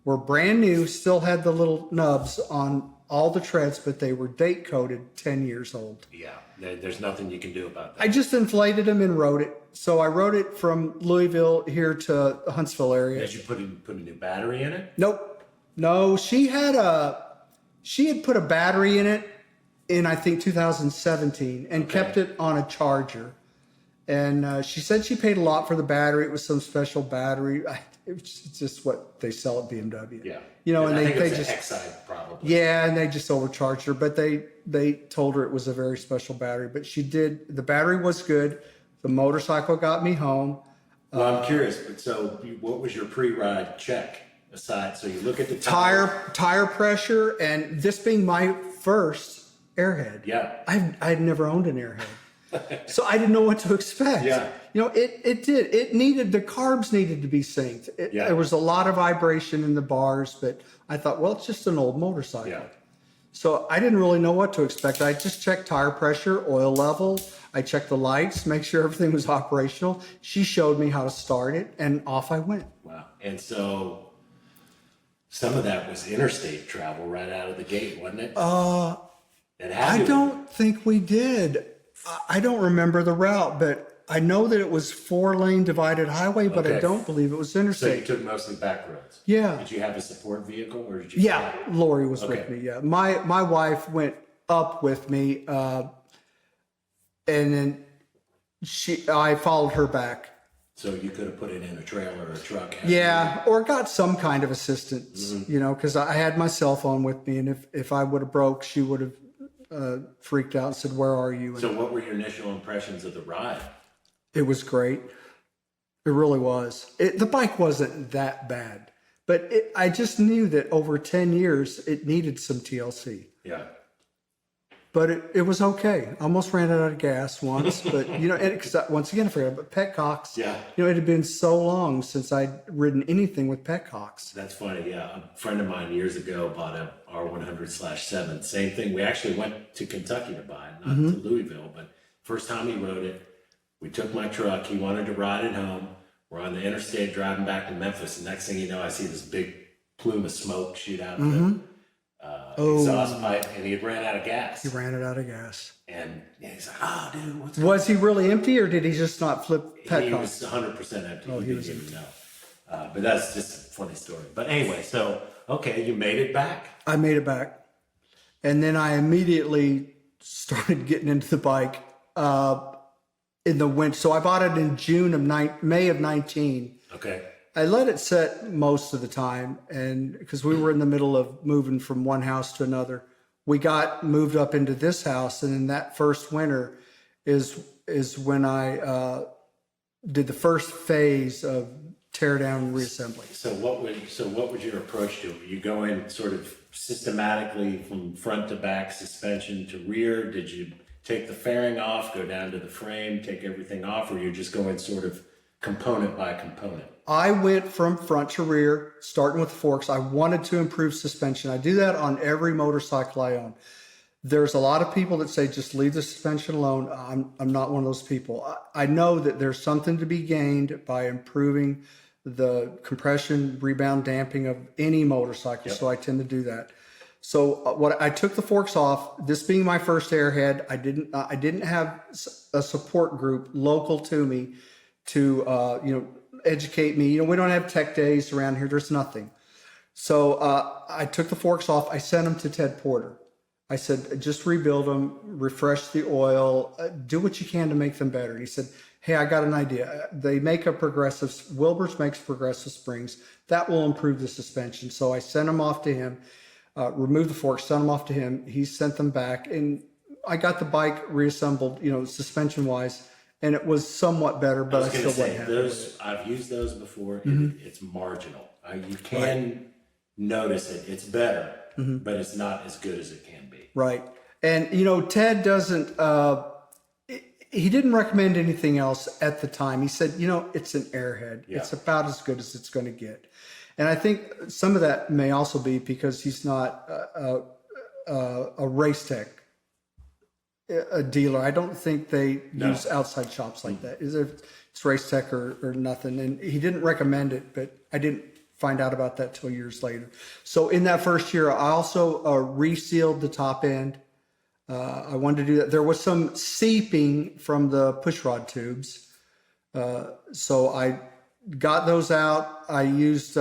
were brand new, still had the little nubs on all the treads, but they were date coded 10 years old. Yeah, there's nothing you can do about that. I just inflated them and rode it. So I rode it from Louisville here to the Huntsville area. Did you put a new battery in it? Nope. No, she had put a battery in it in, I think, 2017 and kept it on a charger. And she said she paid a lot for the battery. It was some special battery. It's just what they sell at BMW. Yeah. And I think they it's just an X-side probably. Yeah, and they just overcharged her. But they told her it was a very special battery. But the battery was good. The motorcycle got me home. Well, I'm curious. But so, what was your pre-ride check aside? So you look at the tire pressure, and this being my first Airhead. Yeah. I'd never owned an Airhead. So I didn't know what to expect. Yeah. The carbs needed to be synced. There was a lot of vibration in the bars, but I thought, well, it's just an old motorcycle. Yeah. So I didn't really know what to expect. I just checked tire pressure, oil level. I checked the lights, make sure everything was operational. She showed me how to start it, and off I went. Wow. And so some of that was interstate travel right out of the gate, wasn't it? I don't think we did. I don't remember the route, but I know that it was 4-lane divided highway, but I don't believe it was interstate. So you took mostly back roads? Yeah. Did you have a support vehicle, or did you? Yeah, Lori was with me. Yeah, my wife went up with me, and then I followed her back. So you could have put it in a trailer or a truck. Yeah, or got some kind of assistance, because I had my cell phone with me, and if I would have broke, she would have freaked out and said, "Where are you?" And so what were your initial impressions of the ride? it was great. It really was. The bike wasn't that bad, but I just knew that over 10 years, it needed some TLC. Yeah. But it was okay. I almost ran out of gas once, but because once again I forgot about petcocks. Yeah. It had been so long since I'd ridden anything with petcocks. That's funny. Yeah, a friend of mine years ago bought a R100/7. Same thing. We actually went to Kentucky to buy it, not to Louisville. But first time he rode it, we took my truck. He wanted to ride it home. We're on the interstate driving back to Memphis. And next thing you know, I see this big plume of smoke shoot out the exhaust pipe, and he had ran out of gas. He ran it out of gas. And he's like, "Oh, dude, what's Was he really empty, or did he just not flip petcocks? He was 100% empty. Oh, he didn't even know. But that's just a funny story. But anyway, so, okay, you made it back? I made it back. And then I immediately started getting into the bike in the winter. So I bought it in May of 19. Okay. I let it set most of the time, and because we were in the middle of moving from one house to another, we got moved up into this house, and in that first winter is when I did the first phase of tear down and reassembly. So what was your approach to it? Were you going sort of systematically from front to back, suspension to rear? Did you take the fairing off, go down to the frame, take everything off, or you're just going sort of component by component? I went from front to rear, starting with the forks. I wanted to improve suspension. I do that on every motorcycle I own. There's a lot of people that say just leave the suspension alone. I'm not one of those people. I know that there's something to be gained by improving the compression, rebound, damping of any motorcycle. So I tend to do that. So I took the forks off. This being my first Airhead, I didn't have a support group local to me to educate me. We don't have tech days around here. There's nothing. So I took the forks off. I sent them to Ted Porter. I said, just rebuild them, refresh the oil, do what you can to make them better. And he said, hey, I got an idea. They make Wilbur's makes progressive springs. That will improve the suspension. So I sent them off to him, removed the forks, sent them off to him. He sent them back, and I got the bike reassembled, suspension wise. And it was somewhat better, but I still wasn't happy with it. I've used those before. It's marginal. You can notice it. It's better, but it's not as good as it can be. Right. And, Ted doesn't, he didn't recommend anything else at the time. He said, it's an Airhead. Yeah. It's about as good as it's going to get. And I think some of that may also be because he's not a race tech. A dealer. I don't think they use outside shops like that. It's race tech or nothing. And he didn't recommend it, but I didn't find out about that till years later. So in that first year, I also resealed the top end. I wanted to do that. There was some seeping from the pushrod tubes. So I got those out. I used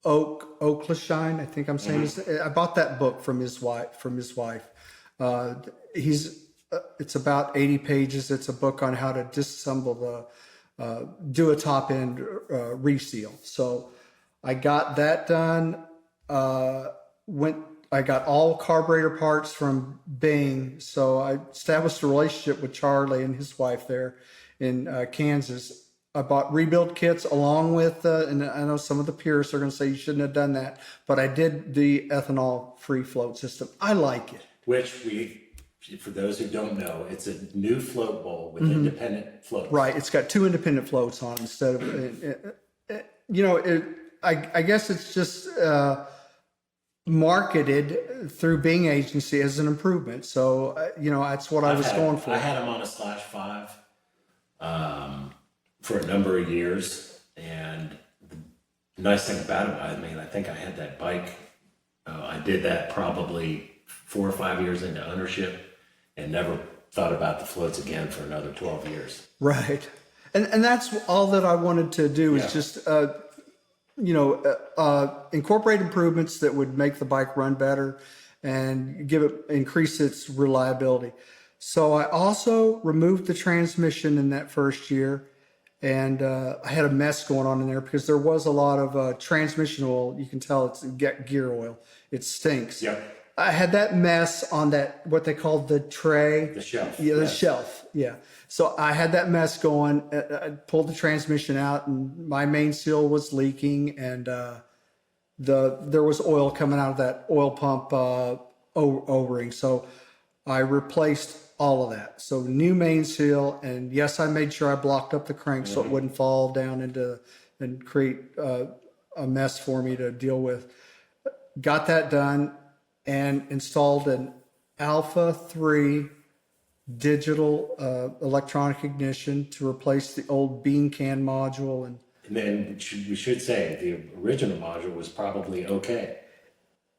Oakless Shine. I think I'm saying I bought that book from his wife. It's about 80 pages. It's a book on how to disassemble do a top end reseal. So I got that done. I got all carburetor parts from Bing. So I established a relationship with Charlie and his wife there in Kansas. I bought rebuild kits along with, and I know some of the purists are going to say you shouldn't have done that, but I did the ethanol free float system. I like it. Which for those who don't know, it's a new float bowl with independent floats. Right. It's got 2 independent floats on it instead of, I guess it's just, marketed through Bing Agency as an improvement. So, that's what I was going for. I had them on a /5 for a number of years. And the nice thing about it, I think I had that bike. I did that probably 4 or 5 years into ownership and never thought about the floats again for another 12 years. Right. And that's all that I wanted to do is just, incorporate improvements that would make the bike run better and increase its reliability. So I also removed the transmission in that first year, and I had a mess going on in there because there was a lot of transmission oil. You can tell it's gear oil. It stinks. Yep. I had that mess on that, what they called the tray. The shelf. Yeah, the shelf. Yeah. So I had that mess going. I pulled the transmission out, and my main seal was leaking, and there was oil coming out of that oil pump O-ring. So I replaced all of that. So new main seal, and yes, I made sure I blocked up the crank so it wouldn't fall down and create a mess for me to deal with. Got that done and installed an Alpha 3 digital electronic ignition to replace the old bean can module. And then we should say the original module was probably okay.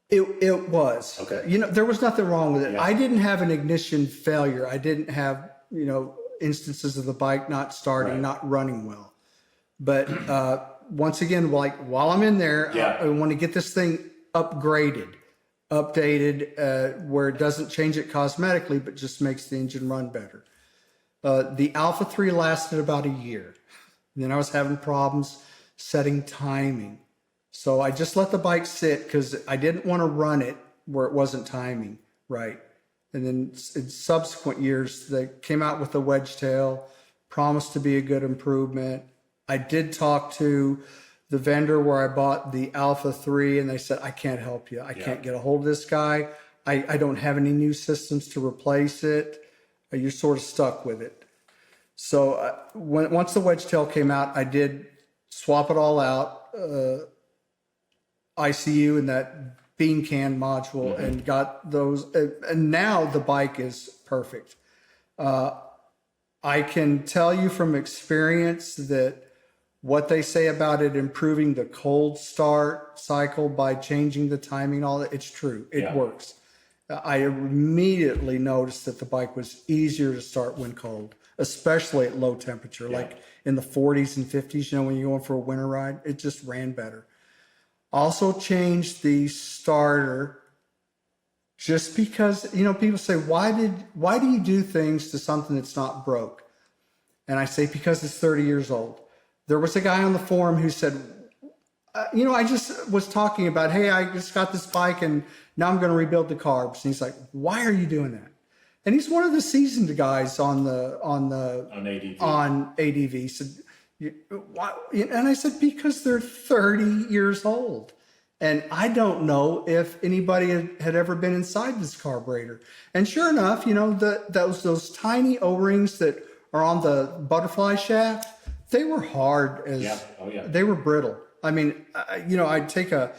It was. Okay. There was nothing wrong with it. Yeah. I didn't have an ignition failure. I didn't have, instances of the bike not starting, not running well. But once again, while I'm in there, I want to get this thing updated, where it doesn't change it cosmetically, but just makes the engine run better. The Alpha 3 lasted about a year. And then I was having problems setting timing. So I just let the bike sit because I didn't want to run it where it wasn't timing right. And then in subsequent years, they came out with the wedge tail, promised to be a good improvement. I did talk to the vendor where I bought the Alpha 3, and they said, I can't help you. I can't get a hold of this guy. I don't have any new systems to replace it. You're sort of stuck with it. So once the wedge tail came out, I did swap it all out, ICU and that bean can module, and got those. And now the bike is perfect. I can tell you from experience that what they say about it improving the cold start cycle by changing the timing and all that, it's true. It works. I immediately noticed that the bike was easier to start when cold, especially at low temperature, like in the 40s and 50s, when you're going for a winter ride, it just ran better. Also changed the starter just because, people say, why do you do things to something that's not broke? And I say, because it's 30 years old. There was a guy on the forum who said, I just was talking about, hey, I just got this bike and now I'm going to rebuild the carbs. And he's like, why are you doing that? And he's one of the seasoned guys on ADV. He said, why? And I said, because they're 30 years old. And I don't know if anybody had ever been inside this carburetor. And sure enough, those tiny O-rings that are on the butterfly shaft, they were hard they were brittle. I mean, I'd take a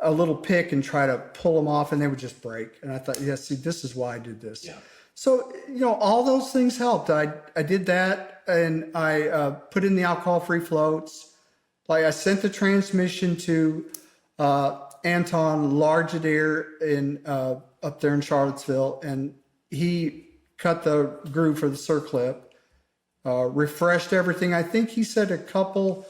little pick and try to pull them off and they would just break. And I thought, see, this is why I did this. Yeah. So, all those things helped. I did that, and I put in the alcohol-free floats. I sent the transmission to Anton Largadier up there in Charlottesville, and he cut the groove for the circlip, refreshed everything. I think he said a couple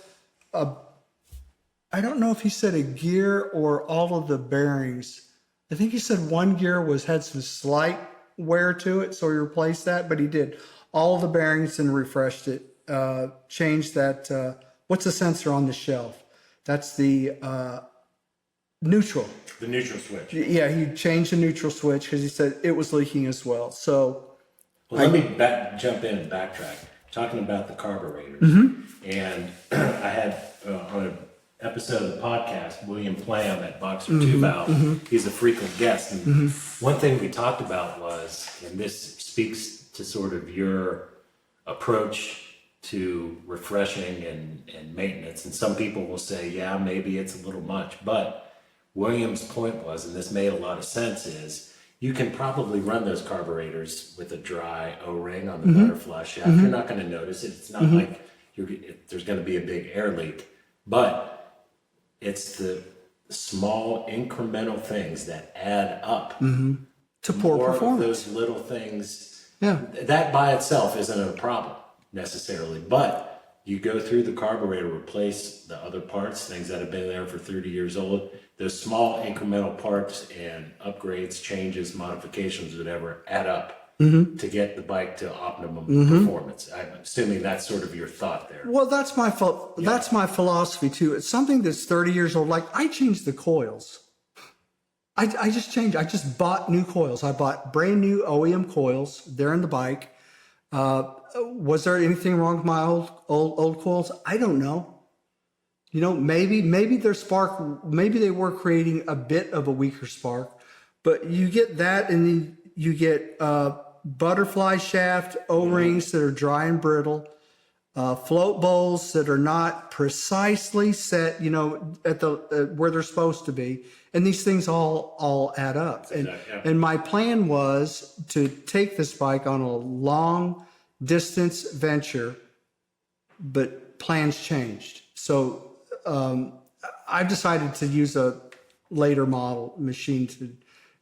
I don't know if he said a gear or all of the bearings. I think he said one gear had some slight wear to it, so he replaced that, but he did all the bearings and refreshed it, changed that. What's the sensor on the shelf? That's the neutral. The neutral switch. Yeah, he changed the neutral switch because he said it was leaking as well. So, let me jump in and backtrack. Talking about the carburetors, and I had on an episode of the podcast, William Plam at Boxer 2 Valve. He's a frequent guest, and one thing we talked about was, and this speaks to sort of your approach to refreshing and maintenance. And some people will say, yeah, maybe it's a little much, but William's point was, and this made a lot of sense, is you can probably run those carburetors with a dry O-ring on the butterfly shaft. You're not going to notice it. It's not like there's going to be a big air leak, but it's the small incremental things that add up to poor performance. Those little things, that by itself isn't a problem necessarily, but you go through the carburetor, replace the other parts, things that have been there for 30 years old. Those small incremental parts and upgrades, changes, modifications, whatever, add up to get the bike to optimum performance. I'm assuming that's sort of your thought there. Well, that's my that's my philosophy too. It's something that's 30 years old. Like I changed the coils. I just changed. I just bought new coils. I bought brand new OEM coils. They're in the bike. Was there anything wrong with my old coils? I don't know. You know, maybe their spark, maybe they were creating a bit of a weaker spark, but you get that, and then you get butterfly shaft O-rings that are dry and brittle, float bowls that are not precisely set, you know, at the where they're supposed to be, and these things all add up. And my plan was to take this bike on a long distance venture, but plans changed. So I've decided to use a later model machine to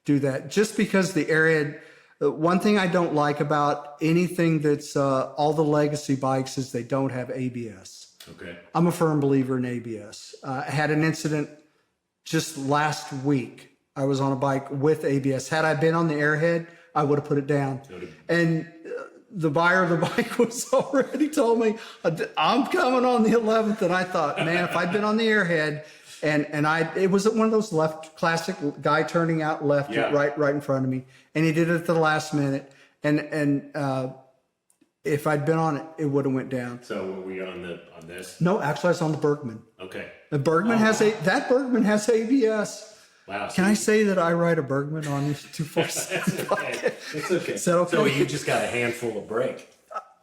do that, just because the Airhead. One thing I don't like about anything that's all the legacy bikes is they don't have ABS. Okay. I'm a firm believer in ABS. I had an incident just last week. I was on a bike with ABS. Had I been on the Airhead, I would have put it down. And the buyer of the bike was already told me, I'm coming on the 11th. And I thought, man, if I'd been on the Airhead, it was one of those left classic guy turning out left, right in front of me. And he did it at the last minute. And if I'd been on it, it would have went down. So were we on this? No, actually I was on the Bergman. Okay. The Bergman that Bergman has ABS. Wow. Can I say that I ride a Bergman on this 247? It's okay. It's okay. Is that okay? So you just got a handful of brake.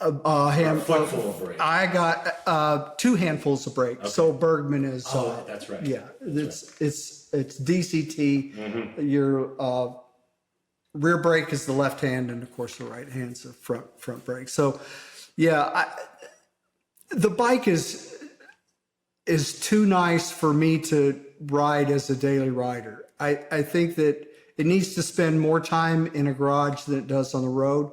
A handful of brake. I got 2 handfuls of brake. Okay. So Bergman is. That's right. Yeah, it's DCT. Your rear brake is the left hand, and of course the right hand's the front brake. So, yeah, the bike is too nice for me to ride as a daily rider. I think that it needs to spend more time in a garage than it does on the road,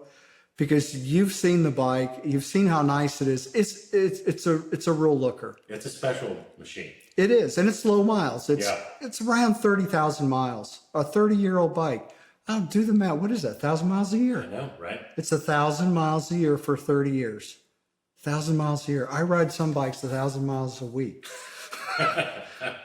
because you've seen the bike, you've seen how nice it is. It's a real looker. It's a special machine. It is, and it's low miles. It's around 30,000 miles. A 30-year-old bike. I'll do the math. What is that? 1,000 miles a year. I know, right? It's 1,000 miles a year for 30 years. 1,000 miles a year. I ride some bikes 1,000 miles a week.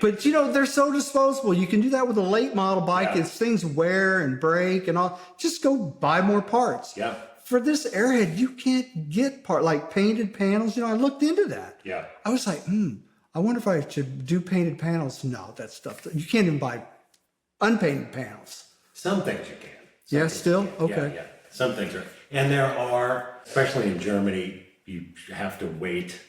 But you know, they're so disposable. You can do that with a late model bike. As things wear and break and all, just go buy more parts. Yeah. For this Airhead, you can't get like painted panels. You know, I looked into that. Yeah. I was like, I wonder if I should do painted panels. No, that stuff. You can't even buy unpainted panels. Some things you can. Yeah, still? Okay. Yeah. Some things are. And there are, especially in Germany, you have to wait.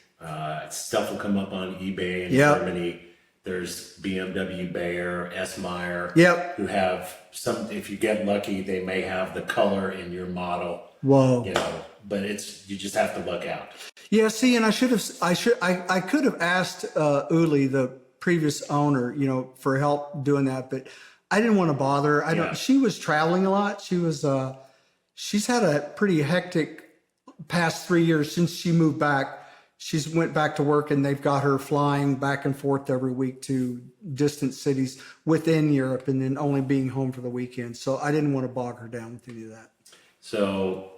Stuff will come up on eBay in Germany. There's BMW Bayer, S. Meyer, who have some, if you get lucky, they may have the color in your model. Whoa. You know, but you just have to look out. Yeah, see, and I could have asked Uli, the previous owner, you know, for help doing that, but I didn't want to bother her. She was traveling a lot. She's had a pretty hectic past 3 years since she moved back. She's went back to work, and they've got her flying back and forth every week to distant cities within Europe, and then only being home for the weekend. So I didn't want to bog her down with any of that. So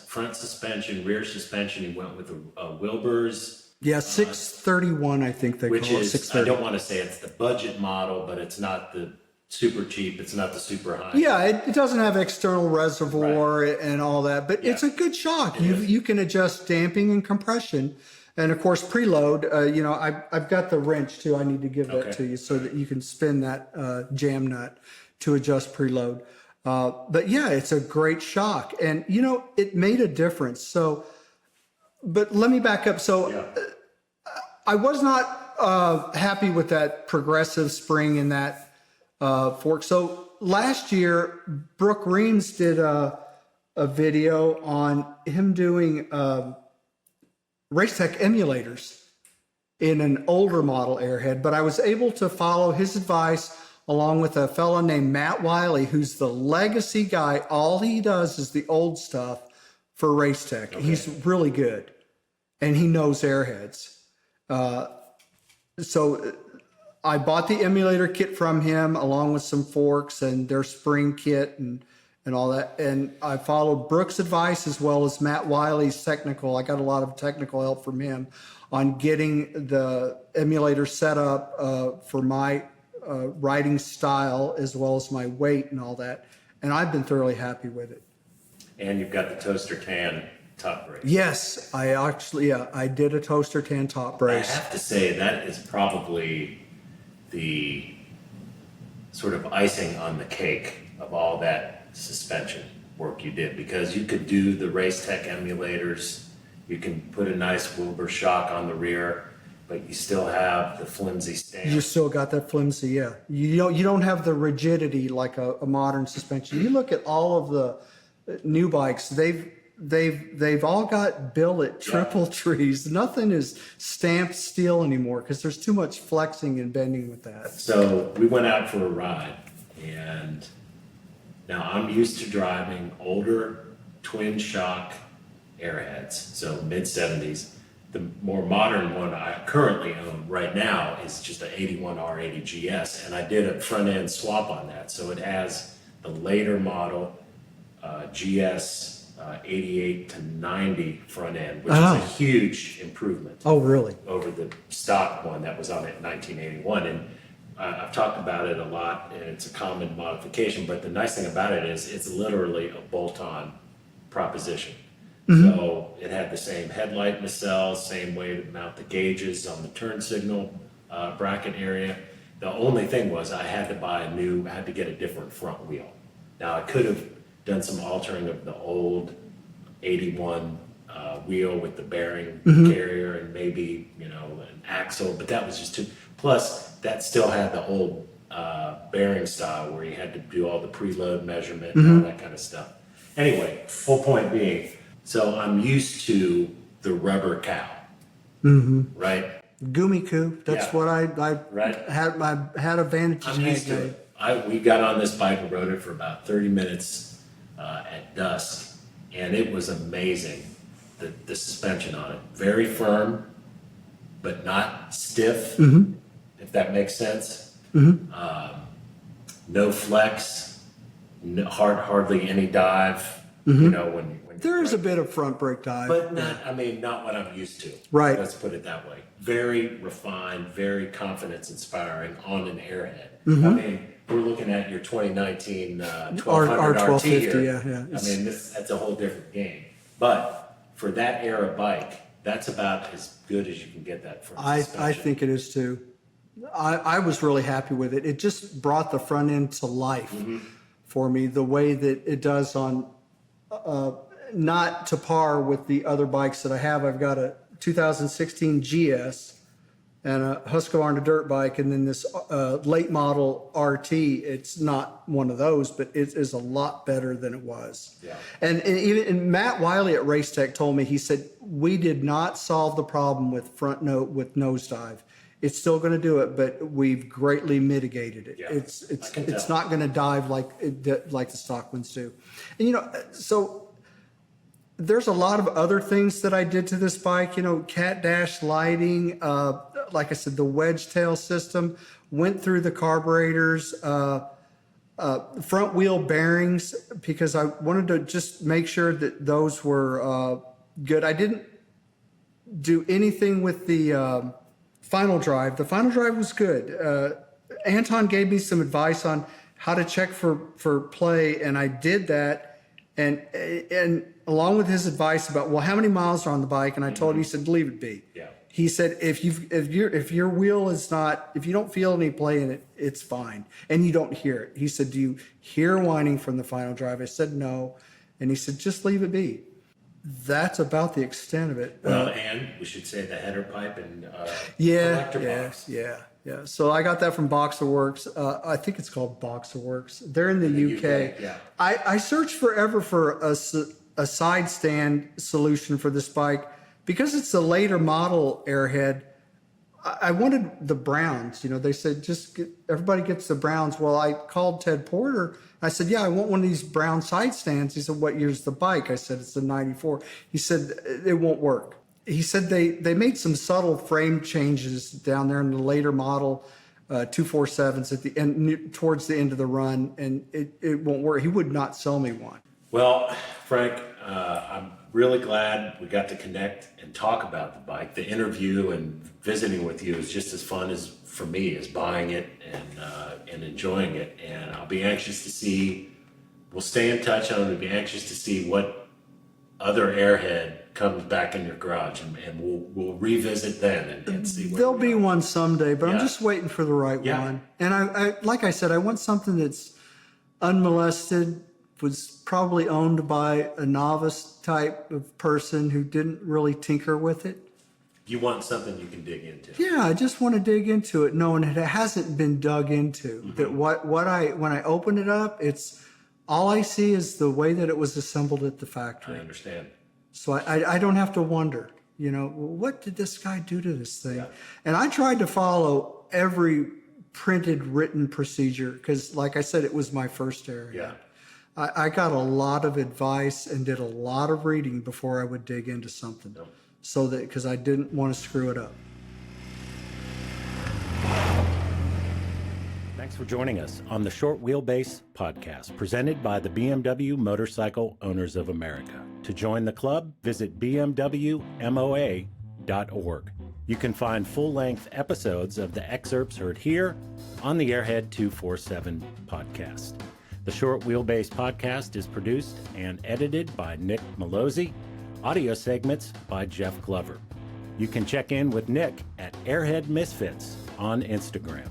front suspension, rear suspension, you went with a Wheelbase. Yeah, 631, I think they call it. Which is, I don't want to say it's the budget model, but it's not the super cheap. It's not the super high. Yeah, it doesn't have external reservoir and all that, but it's a good shock. You can adjust damping and compression. And of course, preload, you know, I've got the wrench too. I need to give that to you so that you can spin that jam nut to adjust preload. But yeah, it's a great shock. And, you know, it made a difference. So, but let me back up. So I was not happy with that progressive spring and that fork. So last year, Brooke Reams did a video on him doing Racetech emulators in an older model Airhead, but I was able to follow his advice along with a fellow named Matt Wiley, who's the legacy guy. All he does is the old stuff for Racetech. Okay. He's really good, and he knows Airheads. So I bought the emulator kit from him along with some forks and their spring kit and all that. And I followed Brooke's advice as well as Matt Wiley's technical. I got a lot of technical help from him on getting the emulator set up for my riding style as well as my weight and all that. And I've been thoroughly happy with it. And you've got the toaster tan top brace. Yes, I did a toaster tan top brace. I have to say that is probably the sort of icing on the cake of all that suspension work you did, because you could do the Racetech emulators, you can put a nice Wilbur shock on the rear, but you still have the flimsy stamp. You still got that flimsy, yeah. You don't have the rigidity like a modern suspension. You look at all of the new bikes, they've all got billet triple trees. Nothing is stamped steel anymore because there's too much flexing and bending with that. So we went out for a ride, and now I'm used to driving older twin shock Airheads, so mid-70s. The more modern one I currently own right now is just an 81 R80 GS, and I did a front end swap on that. So it has the later model GS 88 to 90 front end, which is a huge improvement. Oh, really? Over the stock one that was on it in 1981. And I've talked about it a lot, and it's a common modification, but the nice thing about it is it's literally a bolt-on proposition. Mm-hmm. So it had the same headlight nacelles, same way to mount the gauges on the turn signal bracket area. The only thing was I had to get a different front wheel. Now I could have done some altering of the old 81 wheel with the bearing carrier and maybe, an axle, but that was just too, plus that still had the old bearing style where you had to do all the preload measurement and all that kind of stuff. Anyway, whole point being, so I'm used to the rubber cow, right? Gumiku, that's what I had advantage. I'm used to it. We got on this bike and rode it for about 30 minutes at dusk, and it was amazing, the suspension on it. Very firm, but not stiff, if that makes sense. No flex, hardly any dive, when there is a bit of front brake dive, but not what I'm used to. Right. Let's put it that way. Very refined, very confidence inspiring on an Airhead. I mean, we're looking at your 2019 1200 RT here. Yeah. That's a whole different game. But for that era bike, that's about as good as you can get that from suspension. I think it is too. I was really happy with it. It just brought the front end to life for me, the way that it does on, not to par with the other bikes that I have. I've got a 2016 GS and a Husqvarna dirt bike, and then this late model RT. It's not one of those, but it is a lot better than it was. Yeah. And Matt Wiley at Racetech told me, he said, we did not solve the problem with with nosedive. It's still going to do it, but we've greatly mitigated it. Yeah, it's not going to dive like the stock ones do. And so there's a lot of other things that I did to this bike. Cat dash lighting, like I said, the wedge tail system, went through the carburetors, front wheel bearings, because I wanted to just make sure that those were good. I didn't do anything with the final drive. The final drive was good. Anton gave me some advice on how to check for play, and I did that. And along with his advice about, well, how many miles are on the bike? And I told him, he said, leave it be. Yeah. He said, if your wheel is not, if you don't feel any play in it, it's fine. And you don't hear it. He said, do you hear whining from the final drive? I said, no. And he said, just leave it be. That's about the extent of it. Well, and we should say the header pipe and collector box. Yeah. Yeah, so I got that from Boxerworks. I think it's called Boxerworks. They're in the UK. Yeah. I searched forever for a side stand solution for this bike because it's a later model Airhead. I wanted the Browns. They said everybody gets the Browns. Well, I called Ted Porter. I said, yeah, I want one of these brown side stands. He said, what year's the bike? I said, it's a 94. He said, it won't work. He said they made some subtle frame changes down there in the later model 247s at the end, towards the end of the run, and it won't work. He would not sell me one. Well, Frank, I'm really glad we got to connect and talk about the bike. The interview and visiting with you is just as fun as for me as buying it and enjoying it. And I'll be anxious to see. We'll stay in touch. I'm going to be anxious to see what other Airhead comes back in your garage, and we'll revisit then and see. There'll be one someday, but I'm just waiting for the right one. And I like I said, I want something that's unmolested, was probably owned by a novice type of person who didn't really tinker with it. You want something you can dig into. Yeah, I just want to dig into it, knowing it hasn't been dug into. Mm-hmm. That when I open it up, it's all I see is the way that it was assembled at the factory. I understand. So I don't have to wonder, what did this guy do to this thing? Yeah. And I tried to follow every printed written procedure because, like I said, it was my first Airhead. Yeah. I got a lot of advice and did a lot of reading before I would dig into something. No. So that, because I didn't want to screw it up. Thanks for joining us on the Short Wheelbase podcast, presented by the BMW Motorcycle Owners of America. To join the club, visit bmwmoa.org. You can find full-length episodes of the excerpts heard here on the Airhead 247 podcast. The Short Wheelbase podcast is produced and edited by Nick Malozzi. Audio segments by Jeff Glover. You can check in with Nick at Airhead Misfits on Instagram.